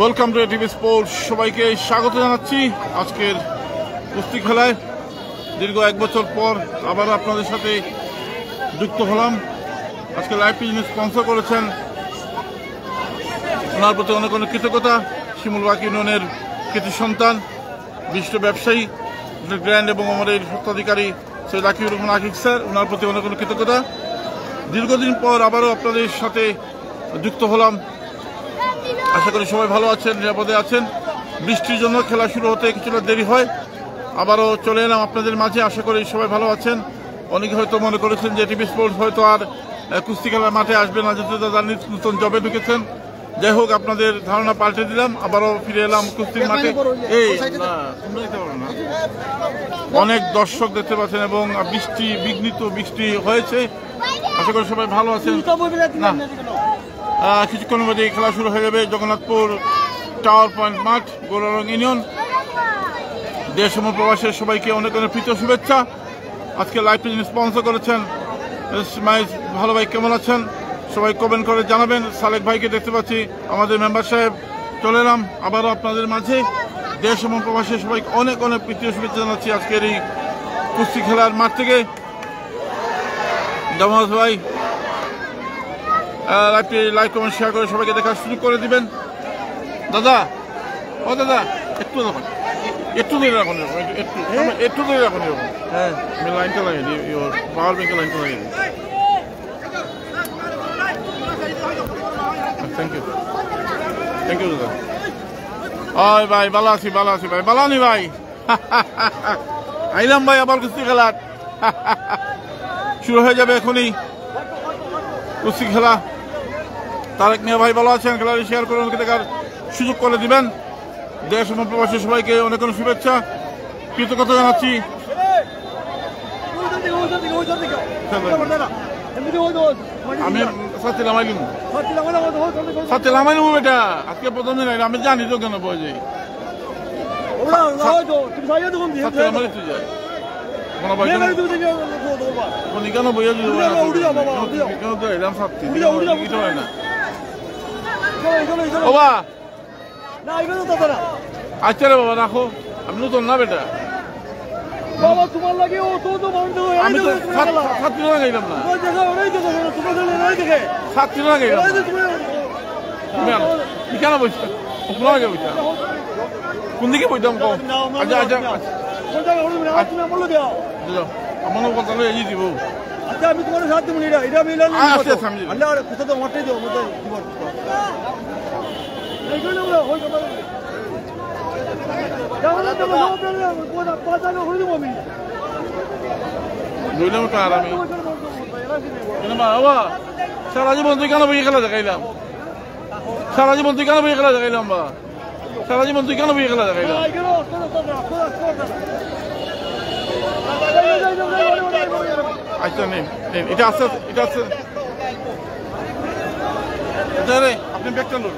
Welcome to TV sports. সবাইকে স্বাগত জানাচ্ছি আজকের কুস্তি খেলায়। দীর্ঘ 1 বছর পর আবার আপনাদের সাথে যুক্ত হলাম। আজকে লাইভটি যিনি স্পন্সর করেছেন ওনার প্রতি অনেক অনেক কৃতজ্ঞতা। শিমুলবাগ ইউনিয়নের কৃতি সন্তান, বিশিষ্ট ব্যবসায়ী, গ্র্যান্ড এবং আমাদের স্বত্বাধিকারী সৈয়দ আকিবুর রহমান আকিব স্যার, ওনার প্রতি অনেক অনেক কৃতজ্ঞতা। দীর্ঘদিন পর আবারও আপনাদের সাথে যুক্ত হলাম। আশা করি সবাই ভালো আছেন, নিরাপদে আছেন। বৃষ্টির জন্য খেলা শুরু হতে কিছুটা দেরি হয়, আবারও চলে এলাম আপনাদের মাঝে। আশা করি সবাই ভালো আছেন। অনেকে হয়তো মনে করেছেন যে টিভি স্পোর্টস হয়তো আর কুস্তি খেলার মাঠে আসবে না, যেহেতু দাদা নতুন জবে ঢুকেছেন। যাই হোক, আপনাদের ধারণা পাল্টে দিলাম, আবারও ফিরে এলাম কুস্তির মাঠে। এই অনেক দর্শক দেখতে পাচ্ছেন এবং বিঘ্নিত বৃষ্টি হয়েছে। আশা করি সবাই ভালো আছেন। কিছুক্ষণের মধ্যে খেলা শুরু হয়ে যাবে। জগন্নাথপুর টাওয়ার পয়েন্ট মাঠ, গোলারং ইউনিয়ন। দেশ এবং প্রবাসের সবাইকে অনেক অনেক প্রীতি শুভেচ্ছা। আজকে লাইভটি যিনি স্পন্সর করেছেন, ভালো ভাই কেমন আছেন? সবাই কমেন্ট করে জানাবেন। সালেক ভাইকে দেখতে পাচ্ছি, আমাদের মেম্বার সাহেব। চলে এলাম আবারও আপনাদের মাঝে। দেশ এবং প্রবাসের সবাইকে অনেক অনেক প্রীতি শুভেচ্ছা জানাচ্ছি আজকের এই কুস্তি খেলার মাঠ থেকে। জামাল ভাই লাইভটি লাইক কমেন্ট শেয়ার করে সবাইকে দেখার সুযোগ করে দিবেন। দাদা, ও দাদা, একটু দেখুন, একটু ধরে রাখুন, একটু ধরে রাখুন। হ্যাঁ, আমি লাইনটা লাগিয়ে দিই, পাওয়ার ব্যাংকের লাইনটা লাগিয়ে দিই। থ্যাংক ইউ, থ্যাংক ইউ দাদা। ওই ভাই, ভালো আছি ভাই, ভালো আনি ভাই। আইলাম ভাই আবার কুস্তি খেলার। শুরু হয়ে যাবে এখনই কুস্তি খেলা। তারেক মিয়া ভাই ভালো আছেন? খেলাটি শেয়ার করে আমাকে দেখার সুযোগ করে দিবেন। দেশ এবং প্রবাসী সবাইকে অনেক অনেক শুভেচ্ছা, কৃতজ্ঞতা জানাচ্ছি। আমি সাথে লামাইলিম বেটা, আজকে প্রথম দিন আমি জানি তো কেন বই যাই কেন বইয়া না। আচ্ছা রে বাবা, রাখো, আমি নতুন না বেটা। আমি তো ছাত্রী না গাইলাম না, ছাত্রী না গাইলাম। কেন বইছা বইছা? কোন দিকে বইতাম কম? আচ্ছা আচ্ছা, আমার কথা এগিয়ে দিব। আচ্ছা, আমি তোমার সাথ দিব। সারা জীবন তুই কেন বই খেলা দেখাইলাম? সারা জীবন তুই কেন বই খেলা দেখাইলাম? বা সারা জীবন তুই কেন বই খেলা দেখাইলাম? আচ্ছা নেই, এটা আছে, এটা আছে। আপনি ব্যাগটা লোন।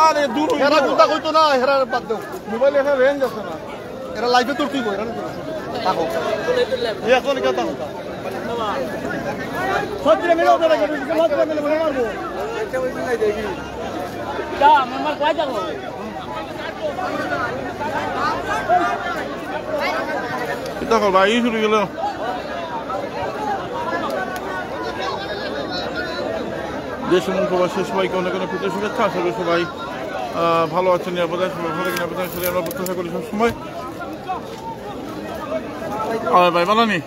আরে দূর হেরা চিন্তা করতো না, হেরার বাদ দাও। মোবাইলে একটা রেঞ্জ আছে না, এরা লাইভে তোর তুই বইরা থাকো এখন কে থাকো সত্যি মেরে ওটা রাখো, তুমি মাছ মেরে বলে মারবো। এটা ওই নাই দেখি যা মামা কই যাবো। এটা কল ভাই শুরু গেল। দেশ এবং প্রবাসী সবাইকে অনেক অনেক প্রীতি শুভেচ্ছা। আশা করি সবাই ভালো আছেন, নিরাপদে আমরা প্রত্যাশা করি সবসময়। ভাই ভালো নি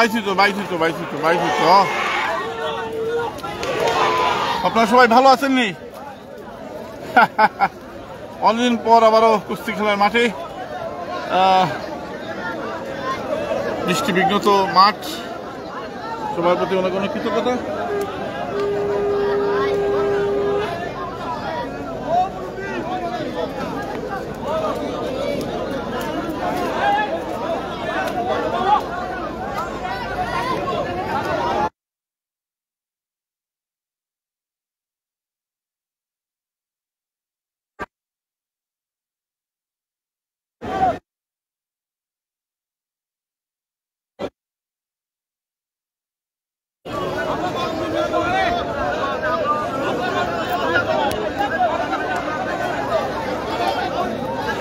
বাইছি তো আপনারা সবাই ভালো আছেন নি? অনেকদিন পর আবারও কুস্তি খেলার মাঠে বৃষ্টিবিঘ্নত মাঠ, সবার প্রতি অনেক অনেক কৃতজ্ঞতা।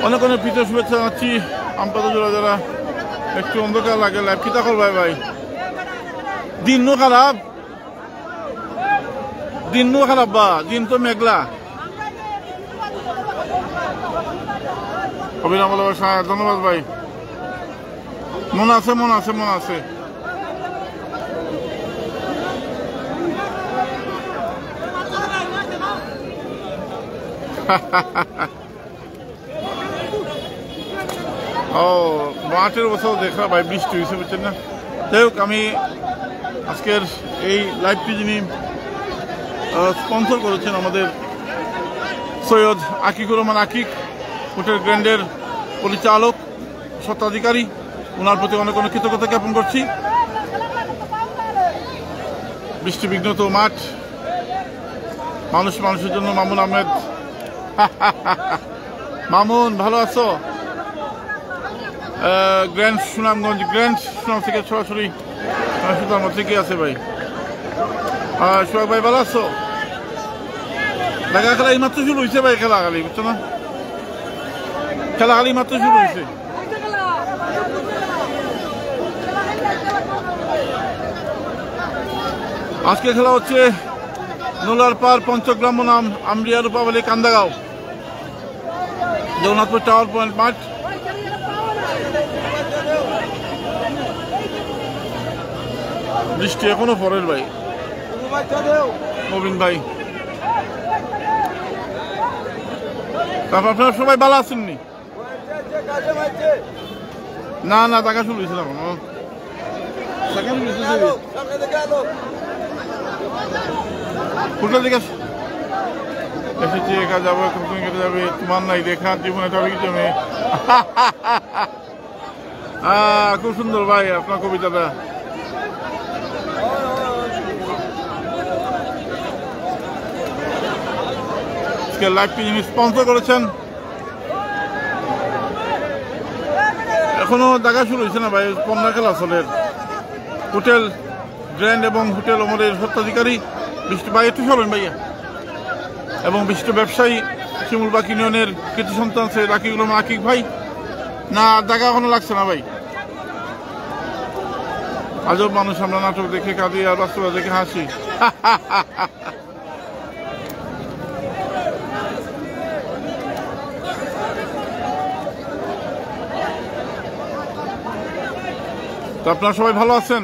অনেক অনেক প্রীতি শুভেচ্ছা জানাচ্ছি। আমপাতা জোড়া যারা একটু অন্ধকার লাগে লাইভ কিতা কর ভাই ভাই, দিন নো খারাপ, দিন নো খারাপ বা দিন তো মেঘলা। অভিনব ভালোবাসা, ধন্যবাদ ভাই। মন আছে মন আছে মন আছে। ও মাঠের অবস্থাও দেখা ভাই, বৃষ্টি হয়েছে বুঝছেন না। যাই হোক, আমি আজকের এই লাইভটি যিনি স্পন্সর করেছেন আমাদের সৈয়দ আকিকুর রহমান আকিক, হোটেল গ্র্যান্ডের পরিচালক স্বত্বাধিকারী, ওনার প্রতি অনেক অনেক কৃতজ্ঞতা জ্ঞাপন করছি। বৃষ্টিবিঘ্নত মাঠ, মানুষ মানুষের জন্য। মামুন আহমেদ, মামুন ভালো আছো? গ্র্যান্ড সুনামগঞ্জ, গ্র্যান্ড সুনাম থেকে সরাসরি সুতার থেকে আছে ভাই। সোহাগ ভাই ভালো আছো? দেখা খেলা এই মাত্র শুরু হয়েছে ভাই, খেলা খালি বুঝছো না, খেলা খালি মাত্র শুরু হয়েছে। আজকে খেলা হচ্ছে নোলারপাড় পঞ্চগ্রাম নাম আমরিয়া রূপাবলী কান্দাগাঁও, জগন্নাথপুর টাওয়ার পয়েন্ট মাঠ। বৃষ্টি এখনো পরের ভাই, নবীন ভাই। তারপর আপনারা সবাই ভালো আছেননি? না না, টাকা শুরু হয়েছিল এখনো, কোথার দিকে এসেছি, একা যাবো কেটে যাবে, তোমার নাই দেখা জীবনে যাবে কি জমে। খুব সুন্দর ভাই আপনার কবিতাটা। লাইভটি যিনি স্পন্সর করেছেন, এখনো দেখা শুরু হয়েছে না ভাই, পন্না খেলা চলে। হোটেল গ্র্যান্ড এবং হোটেল ওমরের স্বত্বাধিকারী বিশিষ্ট ভাই, একটু সরেন ভাইয়া, এবং বিশিষ্ট ব্যবসায়ী শিমুলবাগ ইউনিয়নের কৃতি সন্তান সৈয়দ আকিকুর রহমান আকিক ভাই। না, দেখা এখনো লাগছে না ভাই। আজব মানুষ আমরা, নাটক দেখে কাঁদি আর বাস্তবতা দেখে হাসি। তো আপনারা সবাই ভালো আছেন?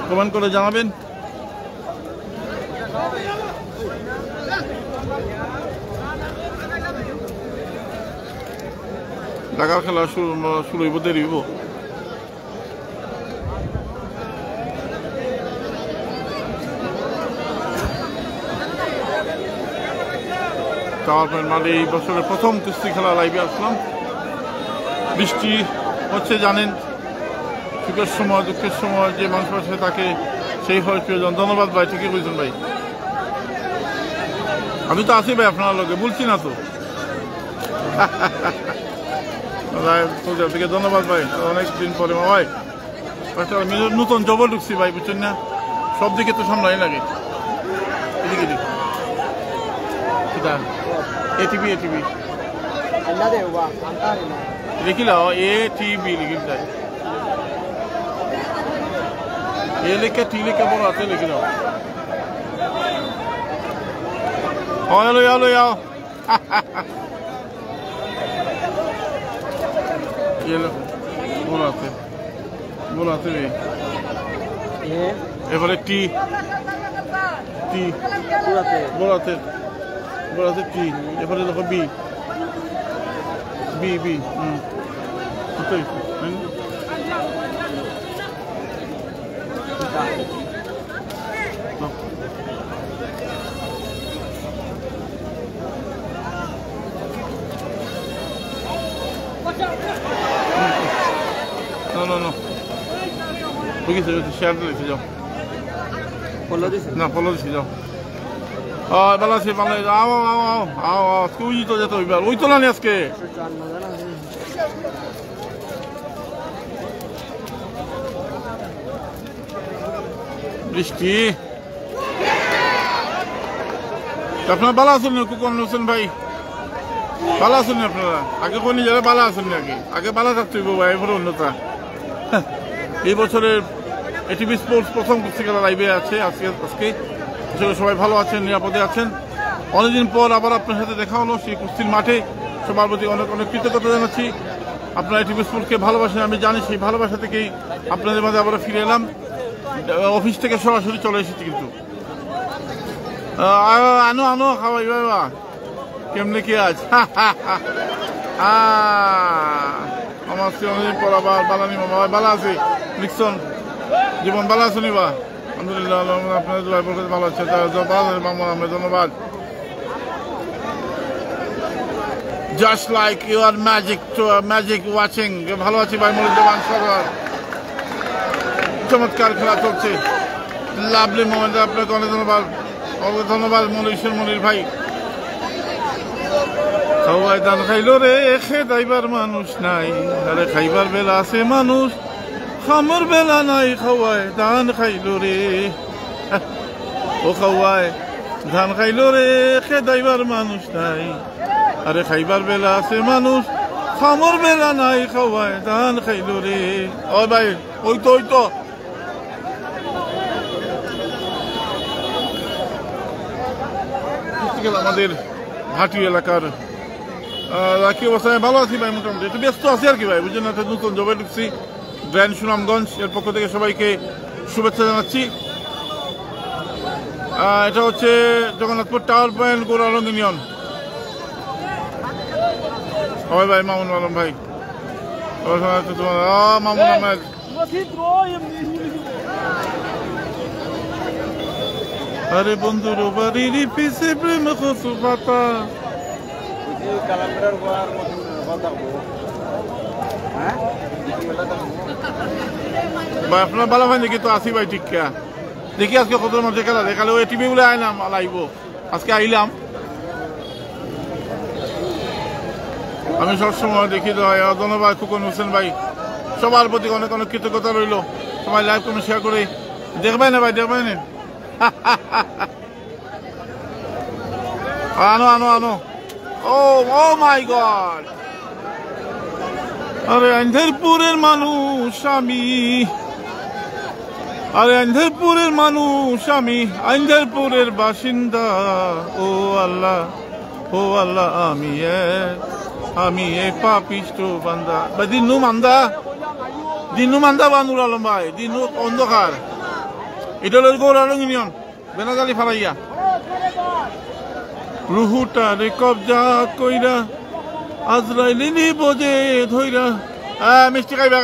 কমেন্ট করে জানাবেন। ঢাকার খেলা শুরু হইব, দেরি হইব। টাওয়ার পয়েন্ট মাঠে এই বছরের প্রথম কুস্তি খেলা লাইভে আসলাম। বৃষ্টি হচ্ছে জানেন, সুখের সময় দুঃখের সময় যে মানুষ আছে তাকে সেই হয় প্রিয়জন। ধন্যবাদ ভাই, ঠিকই বলছেন ভাই। আমি তো আছি ভাই আপনার লোকে, বলছি না তো। থেকে ধন্যবাদ ভাই, অনেকদিন পরে ভাই একটা নতুন জবর ঢুকছি ভাই, বুঝছেন না, সব দিকে তো সামলাই লাগে। এদিকে দিক এটিভি এটিভি লিখিল, এটিভি লিখিল যায়, এ লেখা টি লেখা বড় আছে লিখিল। হ্যালো হ্যালো যাও बोलाते बोलाते भी এবারে টি টি বড়াতে বড়াতে টি এবারে দেখো বি বি বি No. বুঝেছি শেয়ার দিয়েছি যাও না ফলো দিছি যাও ভালো আছি ভালো আও তুই তো যেত ওই তো না আজকে বৃষ্টি আপনারা ভালো আছেন কুকন হোসেন ভাই ভালো আছেন আপনারা আগে কোন যারা ভালো আছেন নাকি আগে ভালো থাকতে ভাই এরপরে অন্যতা এই বছরের এটিভি স্পোর্টস প্রথম কুস্তি খেলা লাইভে আছে আজকে সবাই ভালো আছেন নিরাপদে আছেন অনেকদিন পর আবার আপনার সাথে দেখা হলো সেই কুস্তির মাঠে সবার প্রতি অনেক অনেক কৃতজ্ঞতা জানাচ্ছি আপনারা এটিভি স্পোর্টসকে ভালোবাসেন আমি জানি সেই ভালোবাসা থেকেই আপনাদের মাঝে আবার ফিরে এলাম অফিস থেকে সরাসরি চলে এসেছি কিন্তু আনো খাওয়াই বাবা কেমনে কি আজ আমার অনেকদিন পর আবার বালানি মামা ভালো আছে লিখছন জীবন ভালো আছো নিবা আলহামদুলিল্লাহ আপনাদের ভালো আছে মামা আমরা ধন্যবাদ just like your magic watching ভালো আছি ভাই মনিরুজ্জামান সরকার চমৎকার খেলা চলছে লাভলি মোমেন্ট আপনাকে অনেক ধন্যবাদ মনির ভাই খাওয়াই ধান খাইল রে খেদাইবার মানুষ নাই আরে খাইবার বেলা আছে মানুষ খামর বেলা নাই খাওয়াই ধান খাইল রে ও খাওয়াই ধান খাইল রে খেদাইবার মানুষ নাই আরে খাইবার বেলা আছে মানুষ খামর বেলা নাই খাওয়াই ধান খাইল রে ও ভাই ওই তো আমাদের ভাটি এলাকার কি অবস্থায় ভালো আছি ভাই মোটামুটি একটু ব্যস্ত আছি আর কি ভাই বুঝলেন একটা নতুন জবে ঢুকছি গ্র্যান্ড সুনামগঞ্জ এর পক্ষ থেকে সবাইকে শুভেচ্ছা জানাচ্ছি এটা হচ্ছে জগন্নাথপুর টাওয়ার পয়েন্ট গোরালং ইউনিয়ন সবাই ভাই মামুন আলম ভাই মামুন আহমেদ আরে বন্ধুর বাড়ির পিছে প্রেম কচু পাতা ভাই আপনার ভালো হয় নাকি তো আসি ভাই ঠিক দেখি আজকে কত মধ্যে খেলা দেখালে ওই টিভি বলে আইলাম আলাইব আজকে আইলাম আমি সবসময় দেখি তো ভাই ধন্যবাদ খুকন হোসেন ভাই সবার প্রতি অনেক অনেক কৃতজ্ঞতা রইল সবাই লাইভ কোনো শেয়ার করে দেখবেন না ভাই দেখবেন না আনো ও মাই গড আরে আন্ধেরপুরের মানুষ আমি আন্ধেরপুরের বাসিন্দা ও আল্লাহ আমি এক পাপিষ্ট বান্দা ভাই দিনু মান্দা বানুর আলম ভাই দিনু অন্ধকার এটা হলো গোরালং ইউনিয়ন বেনাজালি ফালাইয়া রুহুটা রে কবজা কইরা আজরাইলি নিব যে ধইরা মিষ্টি খাইবা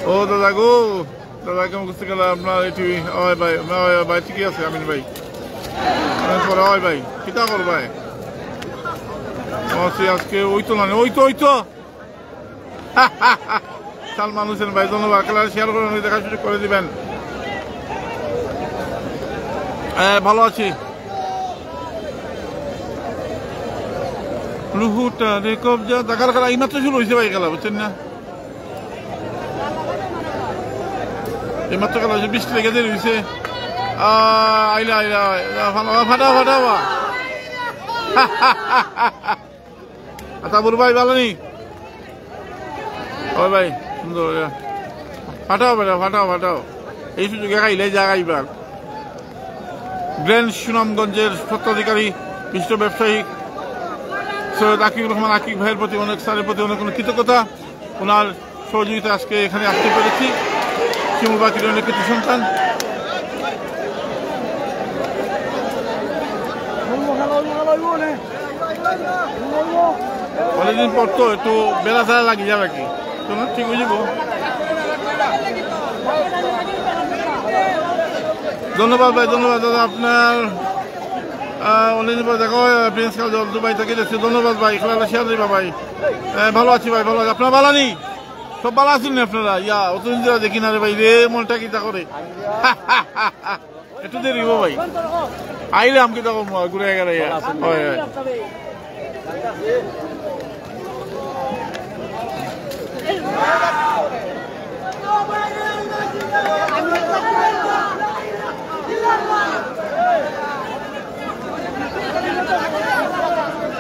ও দাদা কেমন বুঝতে গেল আপনার এটি ভাই ঠিকই আছে আমিন ভাই পরে হয় ভাই কিতা কর ভাই আজকে ওই তো সালমান হোসেন ভাই ধন্যবাদ খেলা শেয়ার করে দেখা সুযোগ করে দিবেন ভালো আছি রুহুটা রে কবজা দেখার খেলা এইমাত্র শুরু হয়েছে ভাই খেলা বুঝছেন না এইমাত্র খেলা হয়েছে 20 লেগে দেরি হয়েছে আইলা ফাটা আচ্ছা বলু ভাই ভালো নেই ও ভাই সুন্দর ফাটাও এই সুযোগে খাইলে জাগাইবার গ্র্যান্ড সুনামগঞ্জের স্বত্বাধিকারী বিশিষ্ট ব্যবসায়ী সৈয়দ আকিবুর রহমান আকিব ভাইয়ের প্রতি স্যারের প্রতি অনেক কৃতজ্ঞতা ওনার সহযোগিতা আজকে এখানে আসতে পেরেছি। শিমুল বাকি ইউনিয়নের কৃতি সন্তান। অনেকদিন পর তো একটু বেলা ছাড়া লাগিয়ে যাবে কি, শোনো ঠিক হয়ে যাব। ধন্যবাদ ভাই, ধন্যবাদ দাদা। আপনার অনেকদিন পর দেখা হয় প্রিন্স কাল দুবাই থেকে দেখছি। ধন্যবাদ ভাই, খেলা শেয়ার দিবা ভাই। ভালো আছি ভাই, ভালো আছি। আপনার ভালো নেই? সব ভালো আছেন না আপনারা? ইয়া অতদিন ধরে দেখি না রে ভাই, রে মনটা কিতা করে। একটু দেরি হবো ভাই, আইলে আমি কিতা করবো ঘুরে গেলে। হয় হয়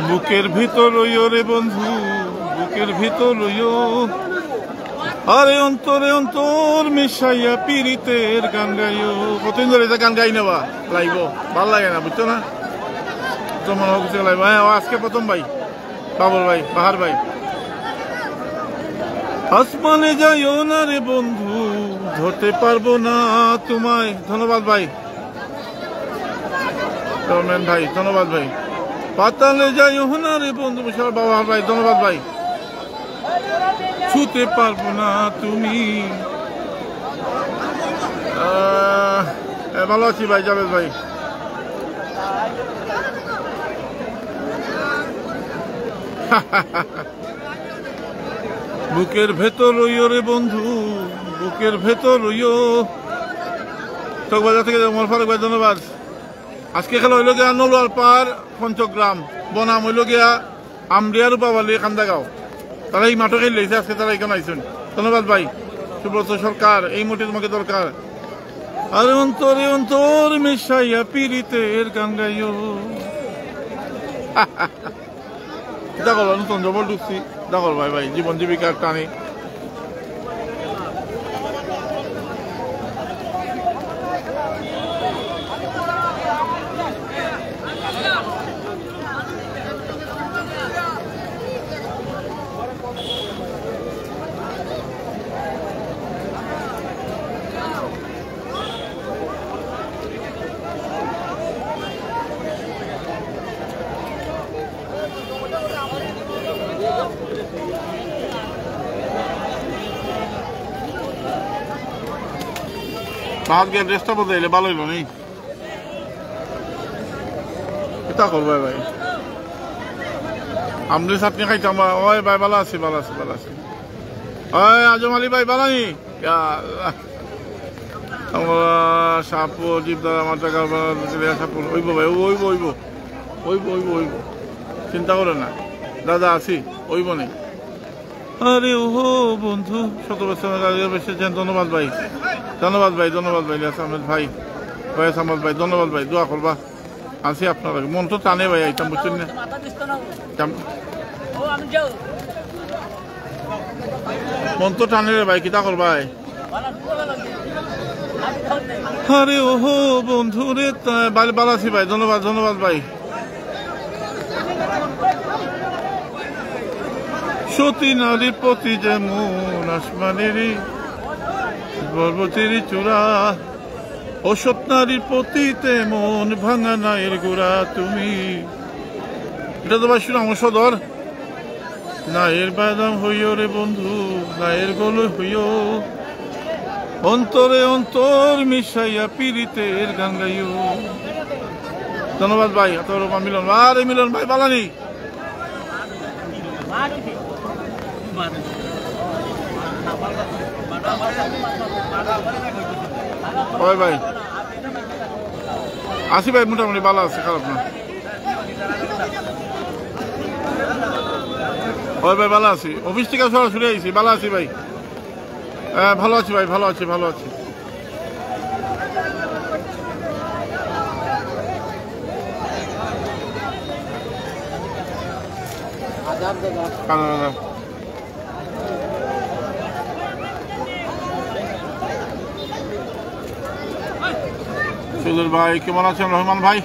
বুকের ভিতর রইও রে বন্ধু, বুকের ভিতর রইও, আরে অন্তরে অন্তর মিশাইয়া পিরিতের গান গাইও। কতদিন ধরে এটা গান গাই নেবা লাইব, ভাল লাগে না বুঝছো না? তো মনে হচ্ছে লাইব। হ্যাঁ আজকে প্রথম ভাই, বাবুল ভাই, বাহার ভাই। আসমানে যাইও না রে বন্ধু, ধরতে পারবো না তোমায়। ধন্যবাদ ভাই রমেন ভাই, ধন্যবাদ ভাই। পাতালে যাইও না রে বন্ধু, বিশাল বাহার ভাই, ধন্যবাদ ভাই। ছুতে পারবো না তুমি। ভালো আছি ভাই, জাভেদ ভাই। বুকের ভেতর রইও রে বন্ধু, বুকের ভেতর রইও। চকবাজার থেকে মোর ফারুক ভাই, ধন্যবাদ। আজকে খেলা হইল গিয়া নলুয়ার পার পঞ্চগ্রাম, বনাম হইল গিয়া আমরিয়ার রূপাবালী কান্দাগাঁও। তারা এই মাঠে খেললেছে আজকে, তারা এখানে আইসেন। ধন্যবাদ ভাই। সুব্রত সরকার, এই মুহূর্তে তোমাকে দরকার। আরে অন্তরে অন্তর মিশাইয়া পিরিতের গান গাইও। দেখো নতুন জবর ঢুকছি, দেখো ভাই ভাই, জীবন জীবিকার টানে। বাহাত গিয়ে ড্রেসটা বলতে এলে ভালো হইল নেই, এটা করবো ভাই। আমরি চাটনি খাইতাম। ওই ভাই ভালো আছি, ভালো আছি, ভালো আছি। ওই আজম আলী ভাই ভালো নি? আমরা সাপু জীবদার আমার টাকা সাপু ওইব ভাই, ওইব ওইব ওইব ওইব ওইব, চিন্তা করে না দাদা, আছি ওইব নেই। আরে ও বন্ধু, 17 বছর এসেছেন। ধন্যবাদ ভাই, ধন্যবাদ ভাই, ধন্যবাদ ভাই। আহমেদ ভাই, ফয়েজ আহমদ ভাই, ধন্যবাদ ভাই। দোয়া করবা, আছি আপনার। মন তো টানে ভাই, আইতাম বুঝছেন না? মন তো টানে রে ভাই, কিতা করবাই? আরে ও বন্ধু রে, ভালো আছি ভাই, ধন্যবাদ, ধন্যবাদ ভাই। সতী নারীর প্রতি যেমন আসমানেরই পর্বতেরই চূড়া, অসৎ নারীর প্রতি তেমন ভাঙা নায়ের গোড়া তুমি। এটা তো ভাই শুনাম সদর। নায়ের বাদাম হইও রে বন্ধু, নায়ের গোল হইও, অন্তরে অন্তর মিশাইয়া পিরিতের গান গাইও। ধন্যবাদ ভাই। তোর মিলন, আরে মিলন ভাই বালানি। ওই ভাই আসি ভাই, মোটামুটি ভালো আছে, খারাপ না। ওই ভাই ভালো আছি, অফিস থেকে সরাসরি আইছি, ভালো আছি ভাই। ভালো আছি ভাই, ভালো আছি, ভালো আছি। সুদূর ভাই কেমন আছেন? রহমান ভাই,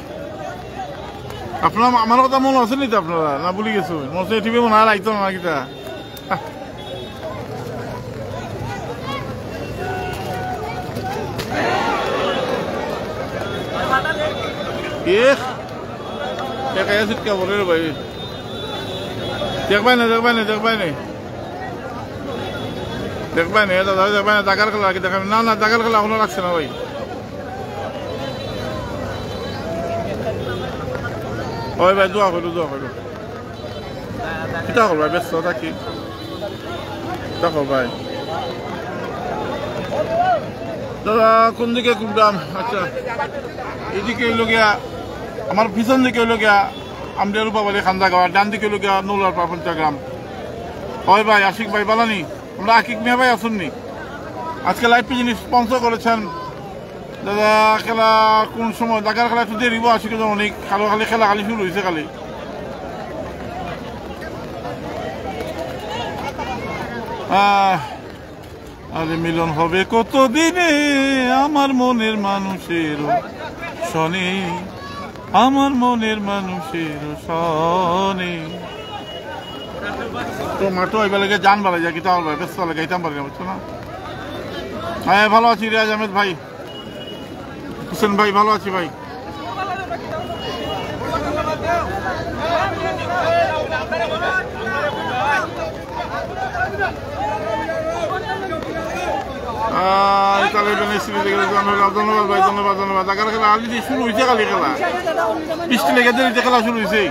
আপনার আমার কথা মনে আছে নি তো? আপনারা না ভুলে গেছো? মনে টিভি মনে হয় লাগতো না কিতা? একাই সিটকা বলে রে ভাই দেখবাই না দাদা দেখবাই না দাগার খেলা কি দেখাবেন না দাগার খেলা এখনো রাখছে না ভাই ওই ভাই দোয়া করো কিতা করো ভাই ব্যস্ত থাকি দেখো ভাই দাদা কোন দিকে ঘুরলাম আচ্ছা এদিকে হইল গিয়া আমার পিছন দিকে হইল গিয়া আমডিয়ার বাবালি খান্দা গাওয়া ডান দিকে হইল গিয়া নৌলার পাপঞ্চা গ্রাম হয় ভাই আশিক ভাই বালানি আমরা আকিক মিয়া ভাই আসুননি আজকে লাইভ পিজিনি স্পন্সর করেছেন দাদা খেলা কোন সময় দাগার খেলা একটু দেরিব আশিক অনেক খালি খেলা খালি শুরু হয়েছে খালি আরে মিলন হবে কতদিনে আমার মনের মানুষের শনি আমার মনের মানুষের শনি তো মাঠো এবার লাগে জান বাড়াই যায় কিতা হবে ব্যস্ত লাগে গাইতাম পারি না বুঝছো না হ্যাঁ ভালো আছি রিয়াজ আহমেদ ভাই হোসেন ভাই ভালো আছি ভাই ধন্যবাদ ভাই ধন্যবাদ আগার খেলা আলি শুরু হয়েছে কালি খেলা বৃষ্টি লেগে দেরিতে খেলা শুরু হয়েছে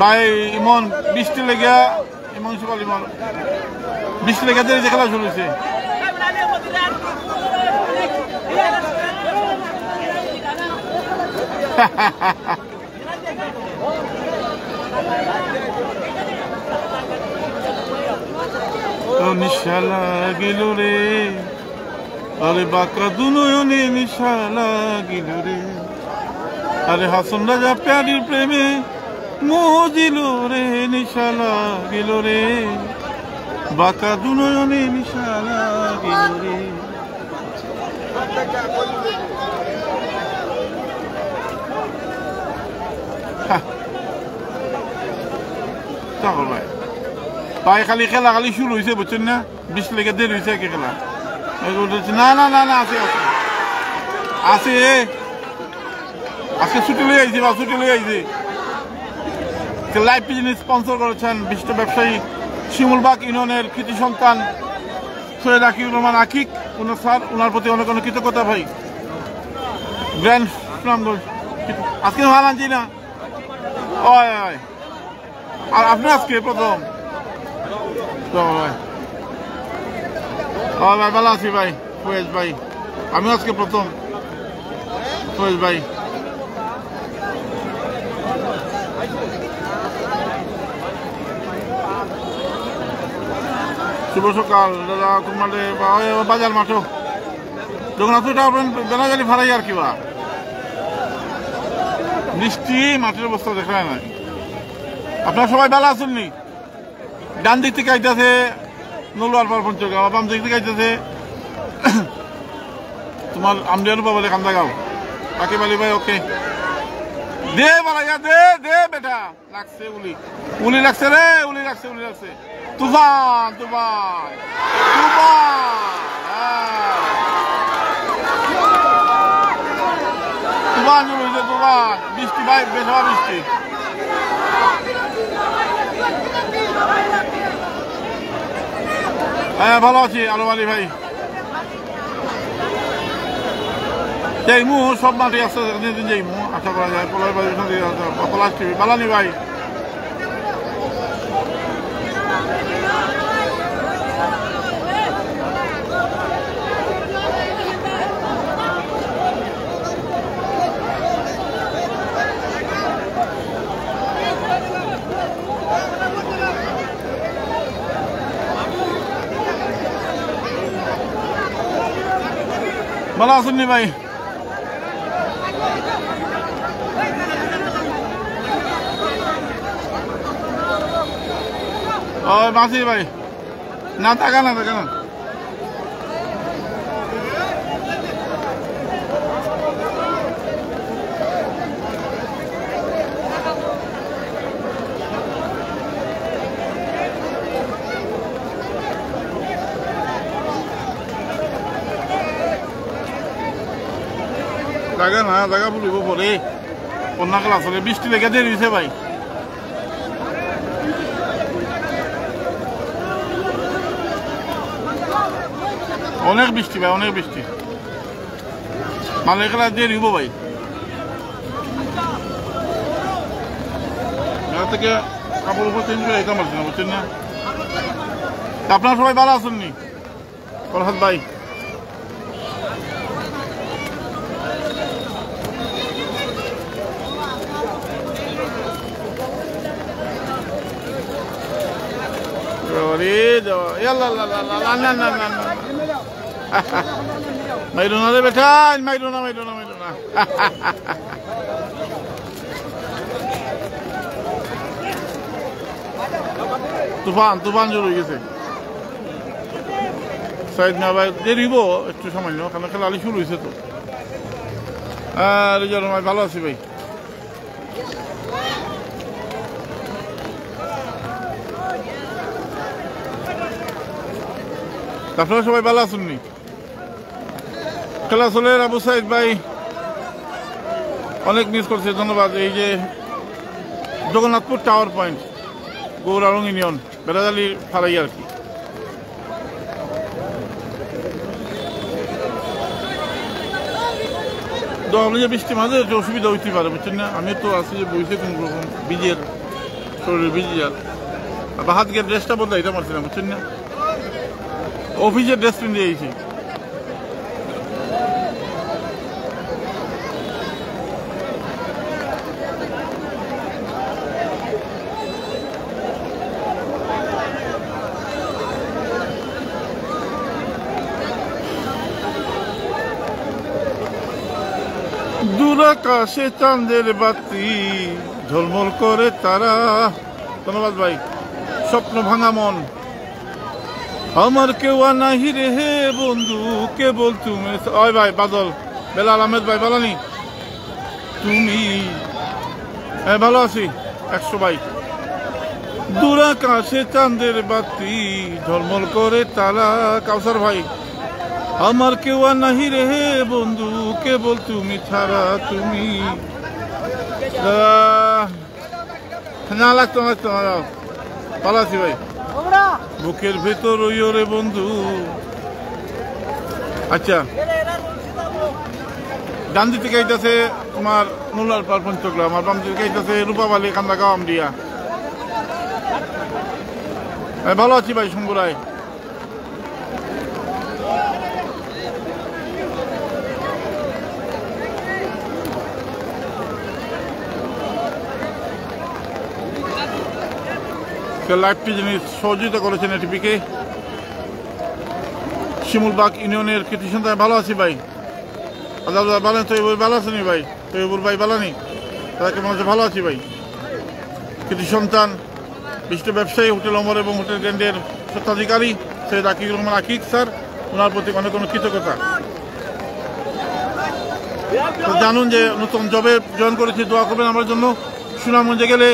ভাই ইমন বৃষ্টি লেগে ইমন সকাল ইমন বৃষ্টি লেগে দেরিতে খেলা শুরু হয়েছে নিশা লাগিল রে আরে বাঁকা দুনয়নে নিশা লাগিল রে আরে হাসন রাজা প্যারির প্রেমে মজিল রে নিশা লাগিল রে বাঁকা দুনয়নে নিশা লাগিল রে তখন ভাই ভাই খালি খেলা খালি শুরু হয়েছে বুঝছেন না 20 লেগে দেরি হয়েছে কি খেলা না আছে আজকে ছুটি লই আইছি লাইভ পিজনি স্পন্সর করেছেন বিশিষ্ট ব্যবসায়ী শিমুলবাগ ইউনিয়নের কৃতি সন্তান সৈয়দ আকিউর রহমান আকিক স্যার ওনার প্রতি অনেক অনেক কৃতজ্ঞতা ভাই গ্র্যান্ড সুনামগঞ্জ আজকে ভালো আনছি না আর আপনি আজকে প্রথম ভাই ভালো আছি ভাই ফয়েজ ভাই আমি আজকে প্রথম ফয়েজ ভাই শুভ সকাল দাদা তোমাদের বাজার মাঠো যখন আসলে বেলাগালি ভাড়াই আর কিবা বৃষ্টি মাঠের অবস্থা দেখা নাই আপনার সবাই ভালো আছেন নি ডান দিক থেকে আইতেছে নলুয়ার পার পঞ্চগাঁও বাম দিক থেকে আইতেছে তোমার আমডিয়ার বাবালে কান্দাগাঁও বাকি বালি ভাই ওকে দে বালাইয়া দে বেটা লাগছে উলি লাগছে রে উলি লাগছে তুফান বৃষ্টি ভাই বেশা বৃষ্টি হ্যাঁ ভালো আছি আলম আলী ভাই যাইমু সব মাঠে আসতে যাইমু আশা করা যায় পলাশ টিভি বালানি ভাই ভালো আছেন নি ভাই বাঁচি ভাই না থাকা না জায়গা না জায়গা ফুলিব পরে কন্যা ক্লাস হলে বৃষ্টি লেগে দেরি হয়েছে ভাই। অনেক বৃষ্টি ভাই, অনেক বৃষ্টি, মালের ক্লাস দেরি হবো ভাই। থেকে কাপড় উপর চেঞ্জ করে যেতে পারছি না, বুঝছেন না? আপনারা সবাই ভালো আছেন নি? ফরহাদ ভাই মাইরো না রে বেটা, মাইরো না, মাইরো না, মাইরো না। তুফান তুফান শুরু হয়ে গেছে। সাইড না ভাই দেরিব একটু সামান্য, কারণ খেলা শুরু হয়েছে তো। রেজাল ভাই ভালো আছি ভাই। আপনারা সবাই ভালো আছেন নি? খেলা চলে। আবু সাইদ ভাই অনেক মিস করছে, ধন্যবাদ। এই যে Jagannathpur tower point, Gourarang union, বেড়াজালি ফারাই আর কি। আপনি যে বৃষ্টি মাঝে যে অসুবিধা হইতে পারে, বুঝছেন না? আমি তো আছি যে বইছে কোন রকম বীজের শরীরে ভিজে যার, আবার হাত গিয়ে ড্রেসটা বদলাইতে পারছি না, বুঝছেন না? অফিসের ড্রেস পিন দিয়েছি। দূর আকাশে চাঁদের বাতি ঝলমল করে তারা। ধন্যবাদ ভাই। স্বপ্ন ভাঙা মন আমার কেউ নাহি রে হে বন্ধু, কেবল তুমি। ওই ভাই বাদল বেলাল আহমেদ ভাই বালানি, তুমি ভালো আছি 100 ভাই। দূর আকাশে চাঁদের বাতি ঝলমল করে তারা। কাউসার ভাই আমার কেউ নাহি রে হে বন্ধু, কেবল তুমি ছাড়া। তুমি না লাগতো না, ভালো আছি ভাই। বুকের ভেতর ওই রে বন্ধু। আচ্ছা, ডান দিতে গাইতেছে তোমার নুলার পার পঞ্চগ্রাম, আর বাম দিতে গাইতেছে রূপাবালি কান্দাগাঁও আমডিয়া। ভালো আছি ভাই শম্ভুরায়। লাইভটি যিনি সহযোগিতা করেছেন এটিপিকে, শিমুলবাগ ইউনিয়নের কৃতি সন্তান। ভালো আছি ভাই। ভালো তৈবুর ভালো আছেন ভাই? তৈবুর ভাই ভালো নেই, তাকে মনে হচ্ছে ভালো আছি ভাই। কৃতি সন্তান, বিশিষ্ট ব্যবসায়ী, হোটেল অমর এবং হোটেল গ্র্যান্ডের স্বত্বাধিকারী সৈয়দ আকিকুর রহমান আকিক স্যার, ওনার প্রতি অনেক অনেক কৃতজ্ঞতা। জানুন যে নতুন জবে জয়েন করেছি, দোয়া করবেন আমার জন্য। সুনামগঞ্জে গেলে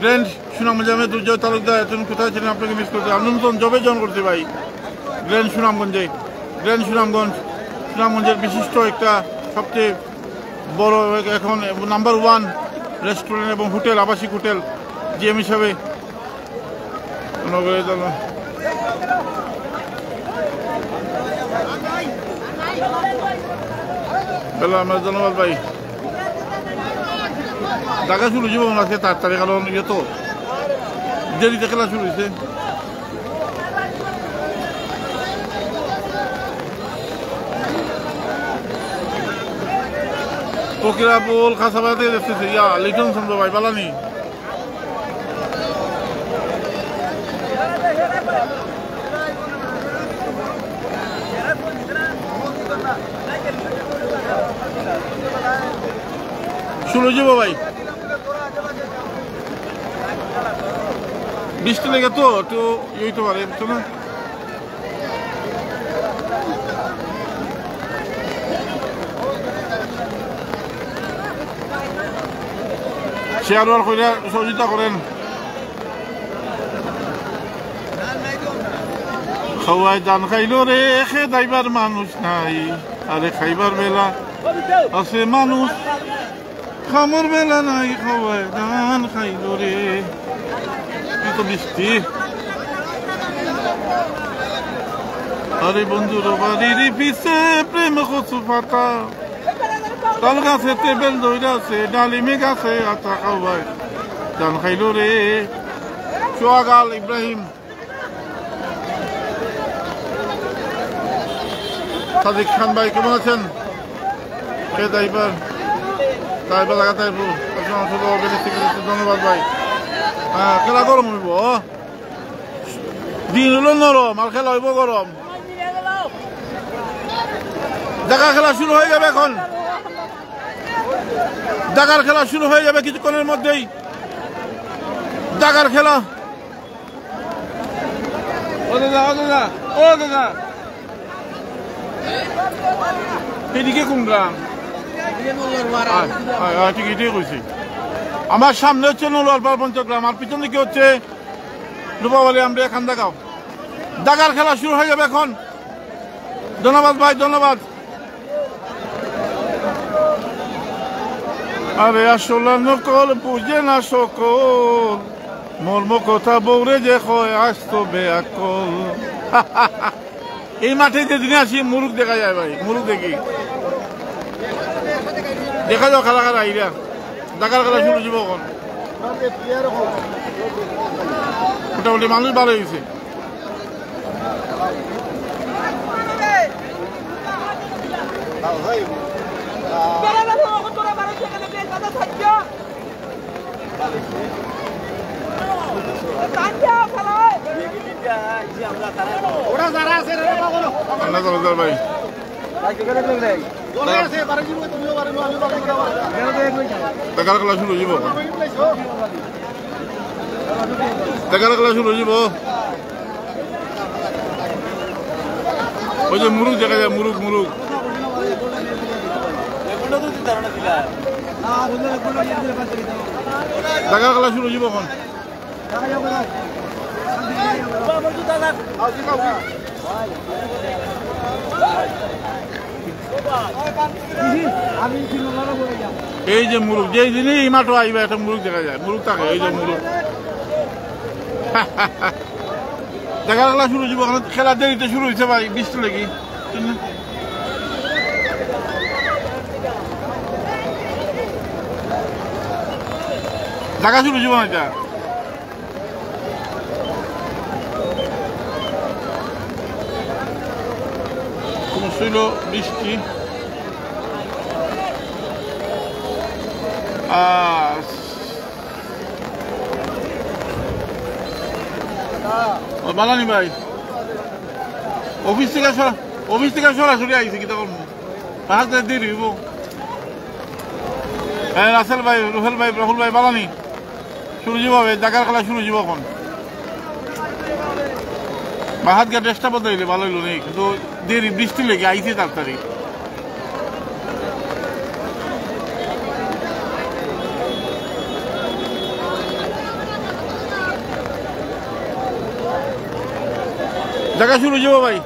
গ্র্যান্ড সুনামগঞ্জে আমি দুর্জয় তালুকদার, এখন কোথায় ছিলেন আপনাকে মিস করতে। আমি নতুন জবে জয়েন করছি ভাই গ্র্যান্ড সুনামগঞ্জে। গ্র্যান্ড সুনামগঞ্জের বিশিষ্ট একটা সবচেয়ে বড় এখন নাম্বার 1 রেস্টুরেন্ট এবং হোটেল, আবাসিক হোটেল জিএম হিসাবে। ধন্যবাদ ভাই। ঢাকা শুরু জীবন আছে তাড়াতাড়ি, কারণ ইয়ে তো দেরিতে খেলা শুরু হয়েছে। ফকিরা বোল খাসাবাদ থেকে দেখতেছে। ইয়া লিটন চন্দ্র ভাই বালানি। শুরু যাবো ভাই, বৃষ্টি লেগে তো একটু ইয়ে পারে, বুঝছো না? শেয়ার করে সহযোগিতা করেন। সবাই দান খাইল রে, খে দাইবার মানুষ নাই, আরে খাইবার বেলা আছে মানুষ খামর বেলা নাই খাওয়ায় ধান খাইল রে এত বৃষ্টি আরে বন্ধুর বাড়ির পিছে প্রেম কচু পাতা তাল গাছে টেবেল দইরাছে ডালিমে গাছে আতা খাওয়ায় ধান খাইল রে চুয়াগাল ইব্রাহিম সাদিক খান ভাই কেমন আছেন কে ড্রাইভার লাগাতাই ধন্যবাদ ভাই হ্যাঁ খেলা গরম হইব দিন হলো নরম আর খেলা হইব গরম ঢাকার খেলা শুরু হয়ে যাবে এখন ঢাকার খেলা শুরু হয়ে যাবে কিছুক্ষণের মধ্যেই ঢাকার খেলা ও দাদা এদিকে কোন গ্রাম ঠিক এটাই কইছি আমার সামনে হচ্ছে নলওয়ারপাড় পঞ্চগ্রাম আর পিছন দিকে হচ্ছে রূপাবলী আমরা খান্দাগাঁও ঢাকার খেলা শুরু হয়ে যাবে এখন ধন্যবাদ ভাই ধন্যবাদ আরে আসলে নকল বুঝে না সকল মর্ম কথা বৌরে যে হয় আসতো বেআকল এই মাঠে যেদিনে আসি মুরুখ দেখা যায় ভাই মুরুখ দেখি দেখা যাও খেলা খেলা আইরা ঢাকার খেলা শুরু যাব এখন মোটামুটি মানুষ ভালো হয়েছে ভাই ঢাকার খেলা শুরু যাব ঢাকার খেলা শুরু যাব ওই যে মুরুখ দেখা যায় মুরুখ ঢাকার খেলা শুরু যাব এখন এই যে মুরুখ যে দিনই এই মাঠে আইবে একটা মুরুখ দেখা যায় মুরুখ থাকে এই যে মুরুখ ঢাকার খেলা শুরু যাব খেলা দেরিতে শুরু হয়েছে ভাই বৃষ্টি লেগে ঢাকা শুরু যাব না এটা ছিল বৃষ্টি বালানি ভাই অফিস থেকে সরাসরি আইসি কিতা করবো হাতে দেরি হইব হ্যাঁ রাসেল ভাই রুহেল ভাই রাহুল ভাই বালানি শুরু যাব ঢাকার খেলা শুরু যাব এখন বাহাত গা ড্রেসটা বদলাইলে ভালো হইল নেই কিন্তু দেরি বৃষ্টি লেগে আইসি তাড়াতাড়ি ঢাকা শুরু যাব ভাই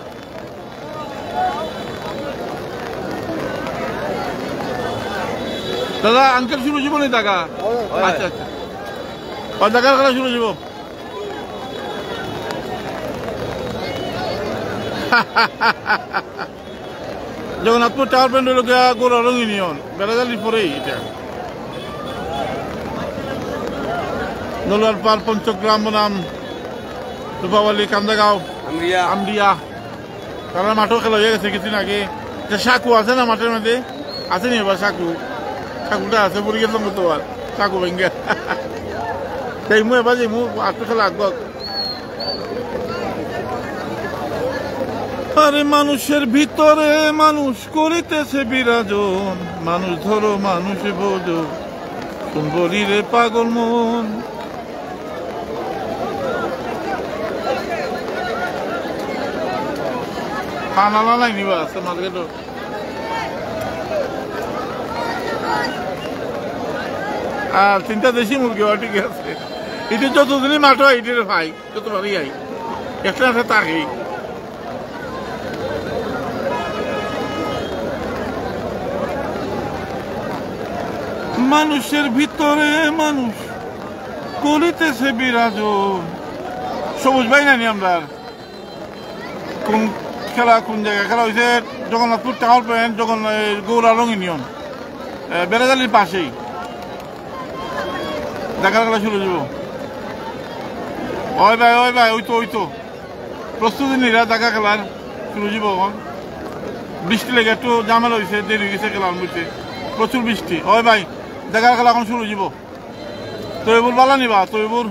দাদা আঙ্কেল শুরু যাব নি ঢাকা আচ্ছা ঢাকার খেলা শুরু যাব জগন্নাথপুর টাওয়ার প্যান্ট হইল গোড়া রঙ ইউনিয়ন বেড়াজালির পরেই এটা নলওয়ারপাড় পঞ্চগ্রাম বনাম রূপাবলী কান্দাগাঁও আমরিয়া তারা মাঠও খেলা হয়ে গেছে কিছুদিন আগে সাকু আছে না মাঠের মধ্যে আছে নি এবার সাকুটা আছে পড়ে গেলাম তোমার সাকু ভেঙ্গে তাই মু এবার যে মু আটটু খেলা আঁকব আরে মানুষের ভিতরে মানুষ করিতেছে বিরাজন মানুষ ধরো মানুষ বোঝো সুন্দরী রে পাগল মন খানা নাই নিবা আছে মাঝে তো আর তিনটা দেশি মুরগি হয় ঠিক আছে এটি যতদিনই মাঠ হয় এটির ভাই যতবারই আই একটা আছে তাকেই মানুষের ভিতরে মানুষ করিতেছে বিরাজন। সবুজ ভাই নানি আমরা কোন খেলা কোন জায়গায় খেলা হয়েছে? জগন্নাথপুর টাওয়ার পয়েন্ট, গৌরা রং ইউনিয়ন, বেড়াজালির পাশেই দেখার খেলা শুরু যাব। ওই ভাই ওই তো প্রস্তুতি নিরা দেখা খেলার শুরু যাব। এখন বৃষ্টি লেগে একটু জামেলা হয়েছে, দেরি হয়ে গেছে খেলার মধ্যে, প্রচুর বৃষ্টি। ওই ভাই দেখার খেলা এখন শুরু যাব। তৈবুর ভালো নিবা? তৈবুর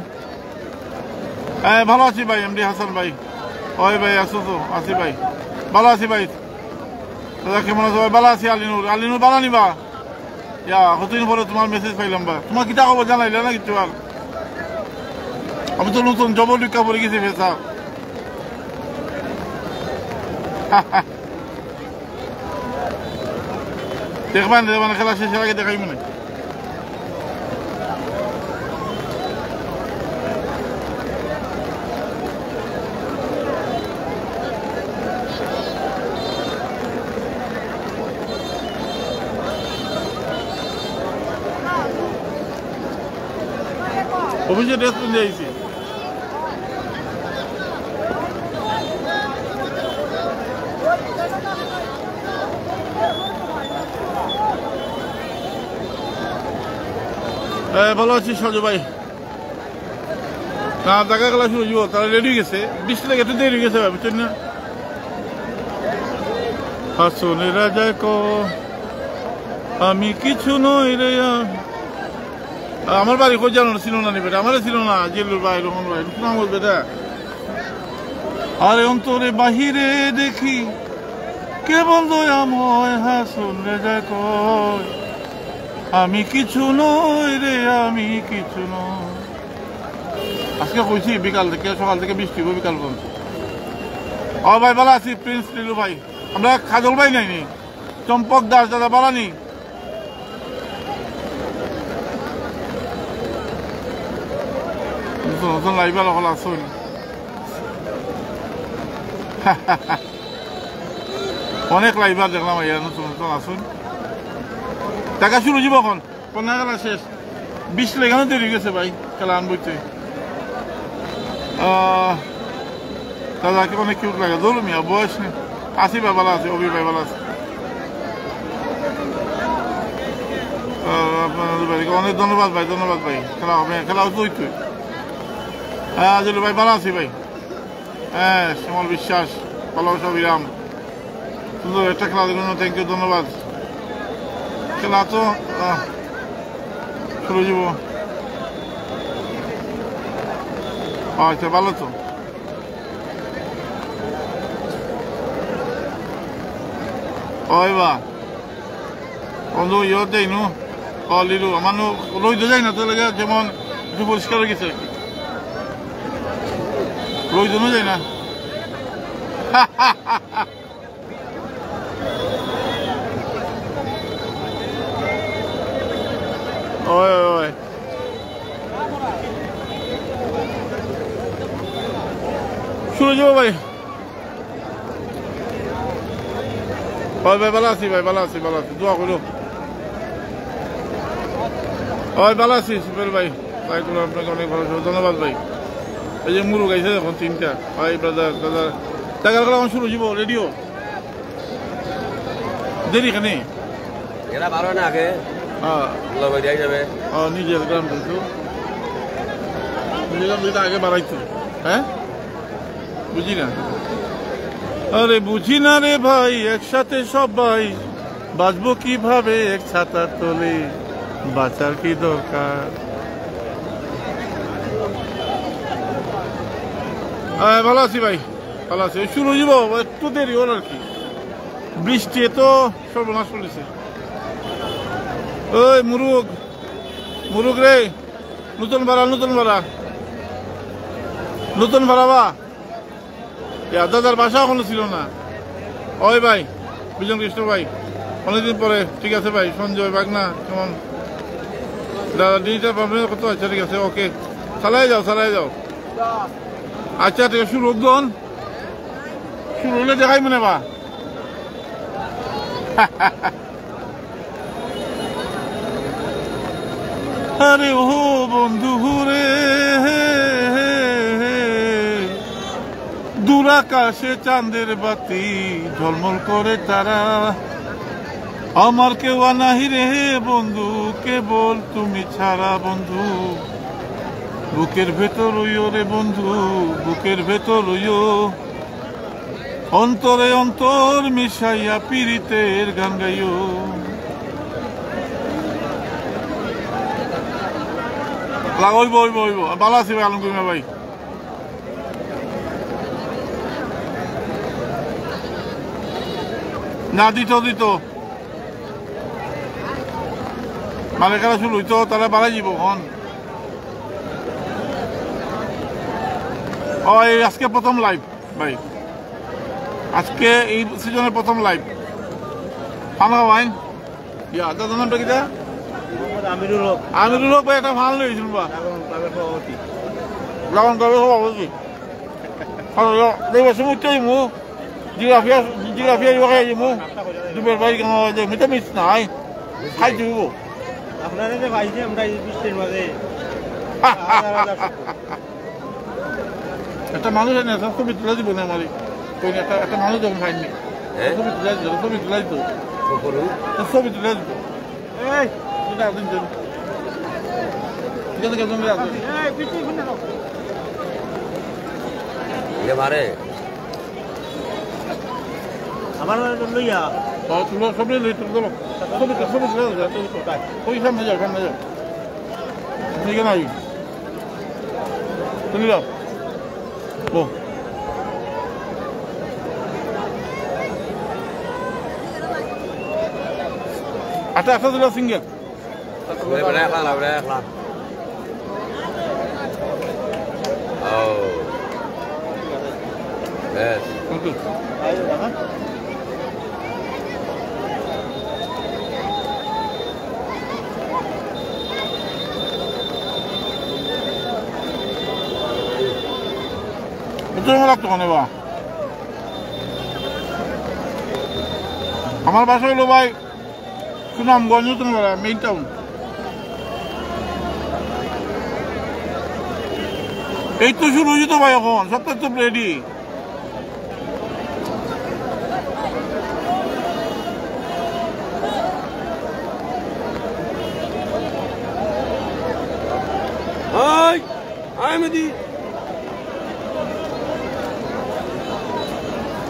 ভালো আছি ভাই। এমডি হাসান ভাই। ওই ভাই আছো তো? আছি ভাই, ভালো আছি ভাই। দাদা কেমন আছো ভাই? ভালো আছি। আলিনুর ভালো নিবা? কতদিন পরে তোমার মেসেজ পাইলাম বা তোমার কিতা খবর জানাইলে না কিছু? আর আমি তো নতুন জবর বিক্ষা পড়ে গেছি ফেসা। দেখবেন খেলা শেষের আগে দেখাই মনে। অফিসে ড্রেস কিনে আইছি। ভালো আছি সাজু ভাই। না দেখা গেলা শুরু যাব, তারা রেডি গেছে। বৃষ্টি লেগে একটু দেরি গেছে ভাই, বুঝছেন না? হাসনে রাজায় ক আমি কিছু নই রে। আমার বাড়ি কই জানো ছিল না নি বেটা? আমারও ছিল না। জেলুর ভাই, রহমান ভাই, নাম বলবে বেটা। আরে অন্তরে বাহিরে দেখি কেবল দয়াময় হাসন রে যায় কয় আমি কিছু নই রে, আমি কিছু নই। আজকে কইছি বিকাল থেকে, সকাল থেকে বৃষ্টি হবে বিকাল পর্যন্ত। ও ভাই ভালো আছি। প্রিন্স লিলু ভাই, আমরা খাজল ভাই নাইনি, চম্পক দাস দাদা বালানি। নতুন লাইবার হল আসুন। অনেক লাইবার দেখলাম নতুন নতুন আসুন। দেখা শুরু যাব এখন। পনেরো খেলা শেষ, 20 লেখানো দেরি গেছে ভাই খেলা আনবইতে। দাদাকে অনেক কিউট লাগে। ধরুন মিয়া বয়স নেই। আসি ভাই ভালো আছে, অভি ভাই ভালো আছে। অনেক ধন্যবাদ ভাই, ধন্যবাদ ভাই। খেলা হবে, খেলা হচ্ছে ওই তুই। হ্যাঁ আজিলু ভাই ভালো আছি ভাই। হ্যাঁ শ্যামল বিশ্বাস, ভালোবাসা বিরাম। সুন্দর একটা খেলা দেবেন, থ্যাংক ইউ, ধন্যবাদ। খেলা তো শুরু যাব। আচ্ছা ভালো তো। ওই বা বন্ধু ইয়ে দেয় নু লিলু আমার রইতে যায় না তো লাগে, যেমন একটু পরিষ্কার হয়ে গেছে আর কি, রইজনও যায় না। ওই ওই শুরু যাবো ভাই। ওই ভাই ভালো আছি ভাই, ভালো আছি, ভালো আছি, দোয়া করো। ওই ভালো আছি সুপেল ভাই, ভাই তোমার আপনাকে অনেক ভালো, ধন্যবাদ ভাই। এই যে মুরু গাইছে এখন 3টা। ভাই ব্রাদার দাদা টাকার খেলা আমার শুরু যাব। রেডিও দেরি এখানে এরা বারো না আগে যাবে। নিজের গ্রাম কিন্তু নিজের আগে বাড়াইতো। হ্যাঁ বুঝি না, আরে বুঝি না রে ভাই, একসাথে সবাই বাঁচবো কিভাবে এক ছাতার তলে, বাঁচার কি দরকার। ভালো আছি ভাই, ভালো আছি। শুরু যাব, একটু দেরি হল আর কি, বৃষ্টি তো সর্বনাশ করেছে। ওই মুরুগ মুরুগ রে, নতুন ভাড়া নতুন ভাড়া নতুন ভাড়া বা দাদার বাসা এখনো ছিল না। ওই ভাই বিজন কৃষ্ণ ভাই, অনেকদিন পরে। ঠিক আছে ভাই, সঞ্জয় বাগনা কেমন? দাদা ডিজিটাল প্রবলেম কত? আচ্ছা ঠিক আছে, ওকে, চালাই যাও চালাই যাও। আচ্ছা ঠিক আছে, শুরু হোক, শুরু হলে দেখাই মনে বা। আরে ও বন্ধু রে দূর আকাশে চাঁদের বাতি ঝলমল করে তারা আমার কেউ আনাহি রে বন্ধু কেবল তুমি ছাড়া বন্ধু বুকের ভেতর রইও রে বন্ধু বুকের ভেতর রইও অন্তরে অন্তর মিশাইয়া পীড়িতের গান গাইও ওইব ওইব ওইব ভালো আছি ভাই আলমগীর ভাই না দিত দিত মালিকারা শুরু হইতো তারা বাড়াই যাব হন আজকে প্রথম লাইভ ভাই আজকে এই সিজনের প্রথম লাইভ ফানা ভাই ইয়া দাদা নামটা কিটা আমিরুল হক ভাই একটা ভাল লইছিল বা লাগান কবে সভাপতি দেখবে সমুদ্রই মু জিরাফিয়া ইবাকে মু দুবের ভাই মিটা মিস নাই খাই দিব আপনারা যে ভাইছি আমরা এই বৃষ্টির মাঝে একটা মানুষ এনে ছবি তুলে দিব না আমার একটা মানুষ যখন খাইনি ছবি তুলে দিত ছবি তুলে দিত ছবি তুলে দিত এই এটা দিন দিন ঠিক আছে কেমন আছে এই বৃষ্টি শুনে দাও ये मारे আমার লইয়া তুলো ছবি লই তুলো ছবি তুলে দাও ওই সামনে যাও ঠিক আছে নাই তুলে দাও ও আচ্ছা আচ্ছা দিল single berapa oh yes untuk ayo jangan betul nggak tuh nih bang আমার বাসা হলো ভাই সুনামগঞ্জ নতুন মেইন টাউন এই তো শুরু হয়েছে তো ভাই এখন সপ্তাহ তো রেডি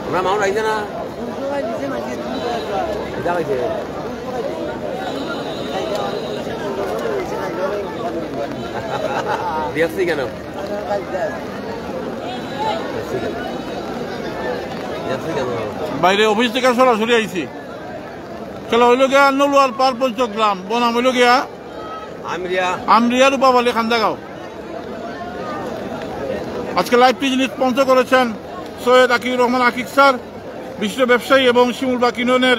আমরা মাউন্ট আইছে না যাইছে দেখছি কেন বাইরে অফিস থেকে সরাসরি আইছি খেলা হইল গিয়া নলুয়ার পার পঞ্চগ্রাম বনাম হইল গিয়া আমরিয়া রূপাবালী খান্দাগাঁও আজকে লাইভটি যিনি স্পন্সর করেছেন সৈয়দ আকিউর রহমান আকিক স্যার বিশিষ্ট ব্যবসায়ী এবং শিমুলবাগ ইউনিয়নের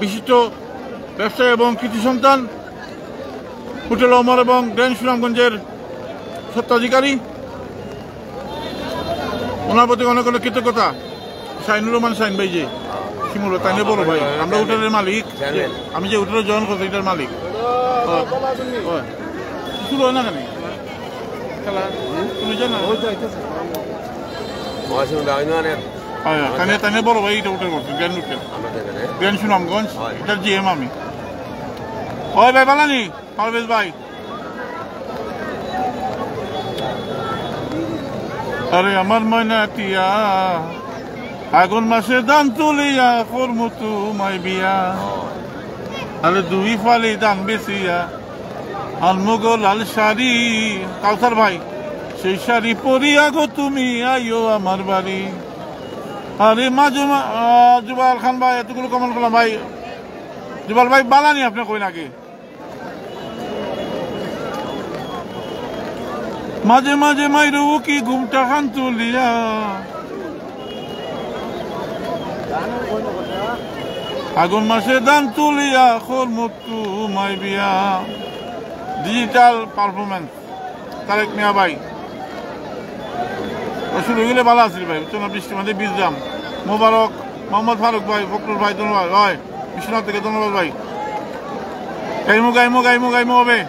বিশিষ্ট ব্যবসায়ী এবং কৃতি সন্তান হোটেল ওমর এবং গ্র্যান্ড সুনামগঞ্জের স্বত্বাধিকারী ওনার প্রতি অনেক অনেক কৃতজ্ঞতা শাইনুর রহমান শাইন ভাই যে শিমুল তাই বড় ভাই আমরা হোটেলের মালিক আমি যে হোটেলে জয়েন করছি এটার মালিক শুরু হয় না কেন খেলা তুমি জানো তাই বড় ভাই এটা হোটেল করছি গ্র্যান্ড হোটেল গ্র্যান্ড সুনামগঞ্জ এটার জিএম আমি ওই ভাই বালানি পারভেজ ভাই আরে আমার ময়না টিয়া আগুন মাসে দান তুলিয়া করমু তুমাই বিয়া আরে দুই ফালি দান বেচিয়া আলমুগো লাল শাড়ি কাউসার ভাই সেই শাড়ি পরিয়া গো তুমি আইও আমার বাড়ি আরে জুবাল খান ভাই এতগুলো কমন করলাম ভাই জুবাল ভাই বালানি আপনি কই নাকি মাঝে মাঝে মাইরু কি ঘুমটা খান তুলিয়া আগুন মাসে দান তুলিয়া খরমুতু মাই বিয়া ডিজিটাল পারফরমেন্স তারেক মিয়া ভাই শুরু গেলে ভালো আছিল ভাই চলো বৃষ্টির মধ্যে বিজরাম মোবারক মোহাম্মদ ফারুক ভাই ফখরুল ভাই ধন্যবাদ ভাই বিশ্বনাথ থেকে ধন্যবাদ ভাই গাইমু হবে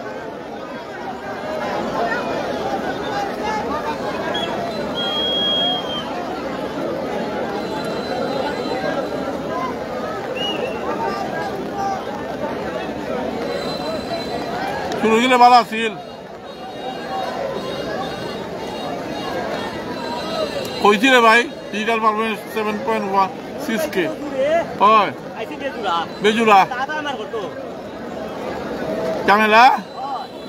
শুরু গেলে ভালো আছিল কইছি রে ভাই ডিজিটাল পারফরমেন্স 7.16K হয় বেজুরা ঝামেলা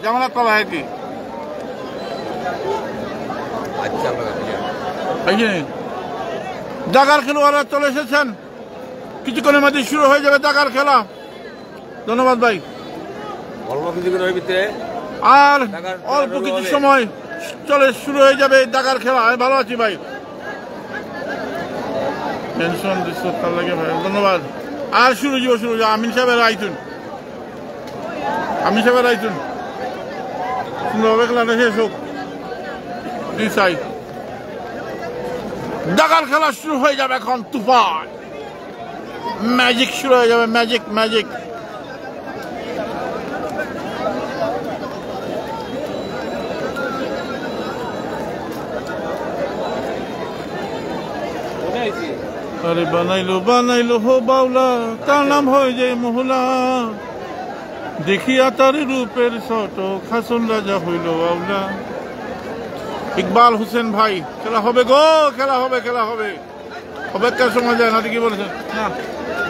ঝামেলা করা আর কি জাগার খেলোয়াড়রা চলে এসেছেন কিছুক্ষণের মধ্যে শুরু হয়ে যাবে জাগার খেলা ধন্যবাদ ভাই আর অল্প কিছু সময় চলে শুরু হয়ে যাবে জাগার খেলা আমি ভালো আছি ভাই টেনশন তার লাগে ভাই ধন্যবাদ আর শুরু আমিন সাহেবের আইতুন সুন্দরভাবে খেলাটা শেষ হোক দুই সাইড জাগার খেলা শুরু হয়ে যাবে এখন তুফান ম্যাজিক শুরু হয়ে যাবে ম্যাজিক আরে বানাইলো হো বাউলা তার নাম হয়ে যায় মহলা দেখিয়া তার রূপের ছোট খাসন রাজা হইল বাউলা ইকবাল হোসেন ভাই খেলা হবে গো খেলা হবে অপেক্ষার সময় যায় না কি বলেছেন না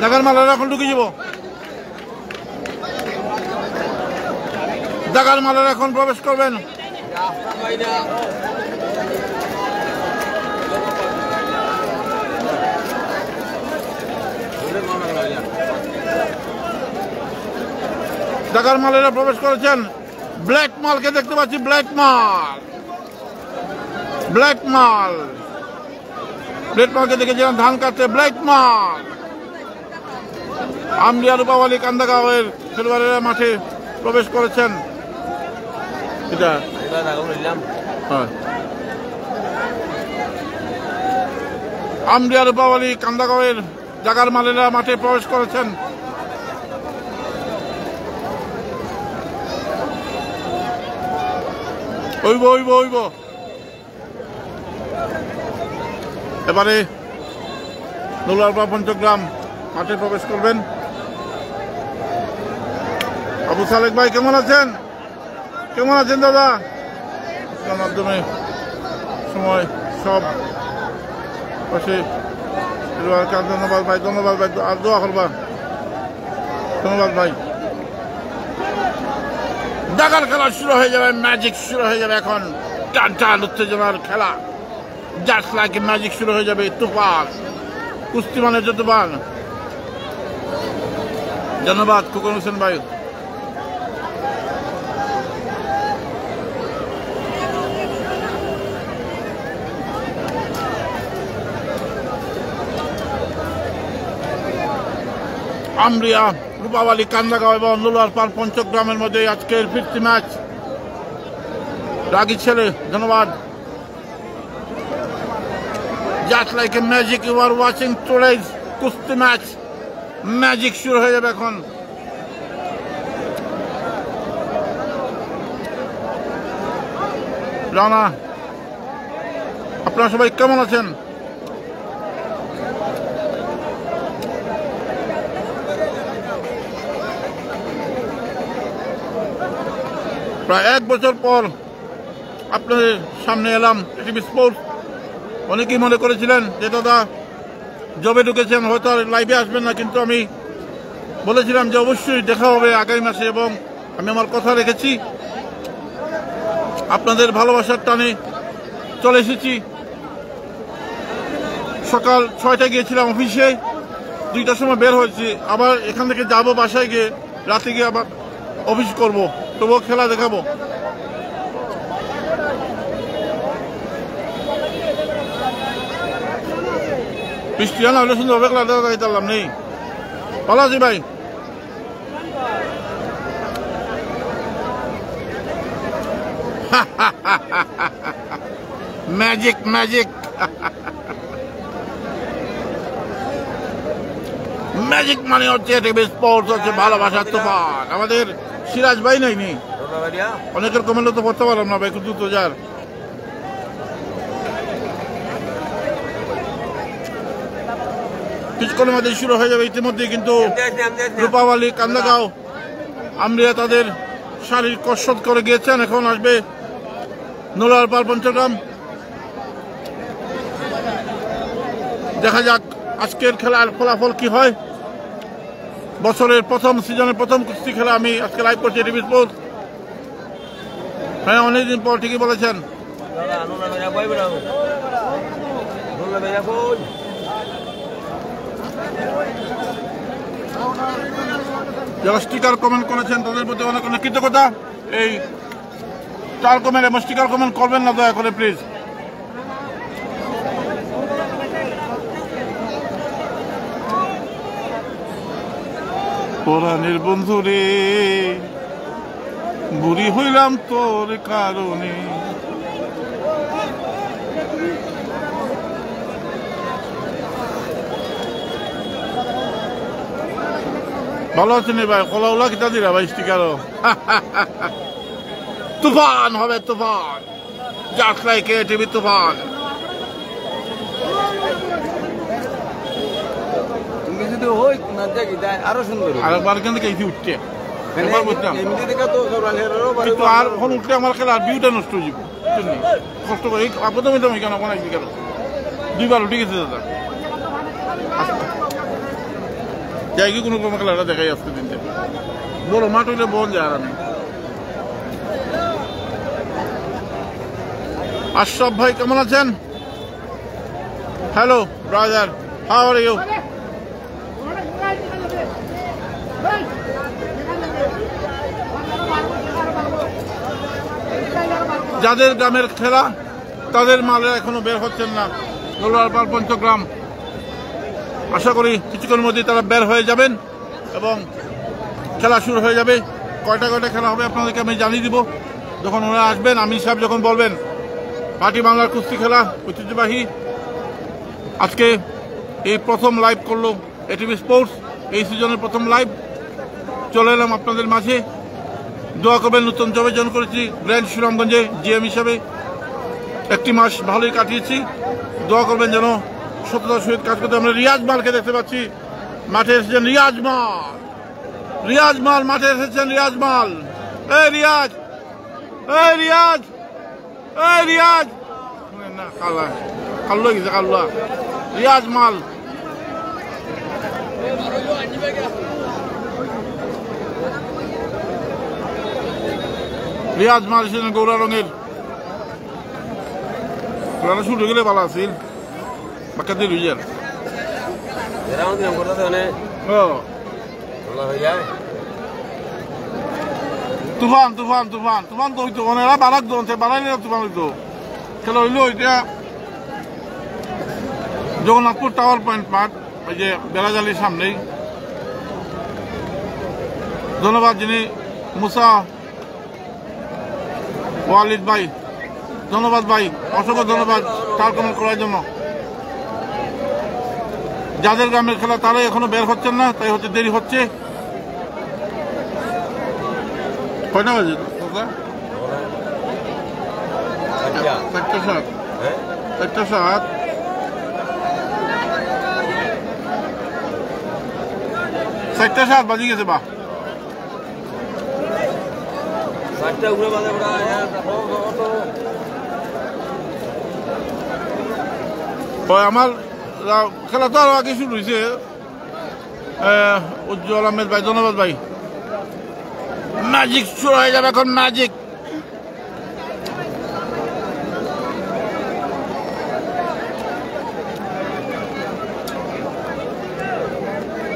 জাগার মালারা এখন ঢুকে যাব জাগার মালারা এখন প্রবেশ করবেন জাগার মালেরা প্রবেশ করেছেন ব্ল্যাক মালকে দেখতে পাচ্ছি ব্ল্যাক মালকে দেখেছিলাম ধান কাটতে ব্ল্যাক মাল আমরিয়া রূপাবলী কান্দাগাঁওয়ের খেলোয়াড়েরা মাঠে প্রবেশ করেছেন আমরিয়া রূপাবলী কান্দাগাঁওয়ের জাগার মালেরা মাঠে প্রবেশ করেছেন হইব এবারে নৌলারপাড়া পঞ্চগ্রাম মাঠে প্রবেশ করবেন আবু সালেক ভাই কেমন আছেন দাদা মাধ্যমে সময় সব পাশে ধন্যবাদ ভাই আর দোয়া করবা ধন্যবাদ ভাই জাগার খেলা শুরু হয়ে যাবে ম্যাজিক শুরু হয়ে যাবে এখন টান উত্তেজনার খেলা জাস্ট লাইক ম্যাজিক শুরু হয়ে যাবে তুফান কুস্তি মানে তুফান ধন্যবাদ খোকন হোসেন ভাই আমরিয়া রূপাবলী কান্দাগাঁও এবং নৌলারপাড় পঞ্চগ্রামের মধ্যে আজকের ফিরতি ম্যাচ রাগী ছেলে ধন্যবাদ just like a magic you are watching today's kushti match magic শুরু হয়ে যাবে এখন রানা আপনারা সবাই কেমন আছেন প্রায় 1 বছর পর আপনাদের সামনে এলাম টিভি স্পোর্টস অনেকেই মনে করেছিলেন যে দাদা জবে ঢুকেছেন হয়তো আর লাইভে আসবেন না কিন্তু আমি বলেছিলাম যে অবশ্যই দেখা হবে আগামী মাসে এবং আমি আমার কথা রেখেছি আপনাদের ভালোবাসার টানে চলে এসেছি সকাল 6টায় গিয়েছিলাম অফিসে 2টার সময় বের হয়েছি আবার এখান থেকে যাব বাসায় গিয়ে রাতে গিয়ে আবার অফিস করব তবুও খেলা দেখাবো বৃষ্টি না হলে সুন্দরভাবে খেলা দেখাইতে পারলাম নেই ভালো আছি ভাই ম্যাজিক ম্যাজিক ম্যাজিক মানে হচ্ছে টিভি স্পোর্টস হচ্ছে ভালোবাসার তুফান আমাদের সিরাজ ভাই নাইনি অনেকের কমেন্ট তো পড়তে পারলাম না ভাই খুব দ্রুত যার কিছুক্ষণের মধ্যে শুরু হয়ে যাবে ইতিমধ্যে কিন্তু রূপাবলী কান্দাগাঁও আমরিয়া তাদের শারীরিক কসরত করে গিয়েছেন। এখন আসবে নোলার পাল পঞ্চগ্রাম। দেখা যাক আজকের খেলার ফলাফল কি হয়। বছরের প্রথম সিজনের প্রথম কুস্তি খেলা আমি আজকে লাইভ করছি টিভি স্পোর্টস। হ্যাঁ, অনেকদিন পর ঠিকই বলেছেন। যারা স্টিকার কমেন্ট করেছেন তাদের প্রতি অনেক অনেক কৃতজ্ঞতা। এই স্টার কমেন্ট এবং স্টিকার কমেন্ট করবেন না দয়া করে প্লিজ। পরাণের বন্ধু রে, বুড়ি হইলাম তোর কারণে। ভালো আছেন ভাই? কলাউলা কিতা দিলা ভাই স্টিকারও? তুফান হবে, তুফান, জাস্ট লাইক এ টিভি তুফান। আরো সুন্দর আরেকবার কেন দেখি উঠছে, একবার বুঝলাম কিন্তু আর এখন উঠলে আমার খেলা ভিউটা নষ্ট হয়ে যাবে। কষ্ট করে প্রথমে তুমি কেন বানাইছি কেন? দুইবার উঠে গেছে দাদা। যাই কি কোনো কোনো খেলাটা দেখাই আসতে দিনতে বড় মাঠ হইলে বল যায়। আর আমি আশরাফ ভাই কেমন আছেন? Hello brother, how are you? যাদের গ্রামের খেলা তাদের মালে এখনো বের হচ্ছেন না নোলারপাল পঞ্চগ্রাম। আশা করি কিছুক্ষণের মধ্যে তারা বের হয়ে যাবেন এবং খেলা শুরু হয়ে যাবে। কয়টা খেলা হবে আপনাদেরকে আমি জানিয়ে দিব যখন ওরা আসবেন। আমির সাহেব যখন বলবেন। পার্টি বাংলার কুস্তি খেলা ঐতিহ্যবাহী আজকে এই প্রথম লাইভ করলো এটিভি স্পোর্টস। এই সিজনের প্রথম লাইভ চলে এলাম আপনাদের মাঝে। দোয়া করবেন, নতুন জবে জয়েন করেছি গ্র্যান্ড সুনামগঞ্জে জিএম হিসাবে। একটি মাস ভালোই কাটিয়েছি। দোয়া করবেন যেন সততার সহিত কাজ করতে। আমরা রিয়াজ মালকে দেখতে পাচ্ছি মাঠে এসেছেন। রিয়াজ মাল মাঠে এসেছেন। রিয়াজ মাল, এই রিয়াজ, এই রিয়াজ, এই রিয়াজ না কাল্লা কাল্লো গেছে কাল্লা। রিয়াজ মাল এসেছেন গৌরা রঙের। খেলাটা শুরু গেলে ভালো আছিল বাক্কা দিয়ে রুইয়ার তুফান তুফান তুফান তুফান তো হইতো ওনারা বারাক দোনছে বাড়াইলে তুফান হইতো। খেলা হইলো ওইটা জগন্নাথপুর টাওয়ার পয়েন্ট মাঠ, ওই যে বেড়াজালির সামনেই। ধন্যবাদ যিনি মুসা ওয়ালিদ ভাই, ধন্যবাদ ভাই, অসংখ্য ধন্যবাদ তার কমেন্ট করার জন্য। যাদের গ্রামের খেলা তারাই এখনো বের হচ্ছেন না, তাই হচ্ছে দেরি হচ্ছে। কয়টা বাজে? 4:07 4:07 4:07 বাজি গেছে। বা আমার খেলা তো আরো আগে শুরু হয়েছে। উজ্জ্বল আহমেদ ভাই, ধন্যবাদ ভাই। ম্যাজিক শুরু হয়ে যাবে এখন, ম্যাজিক।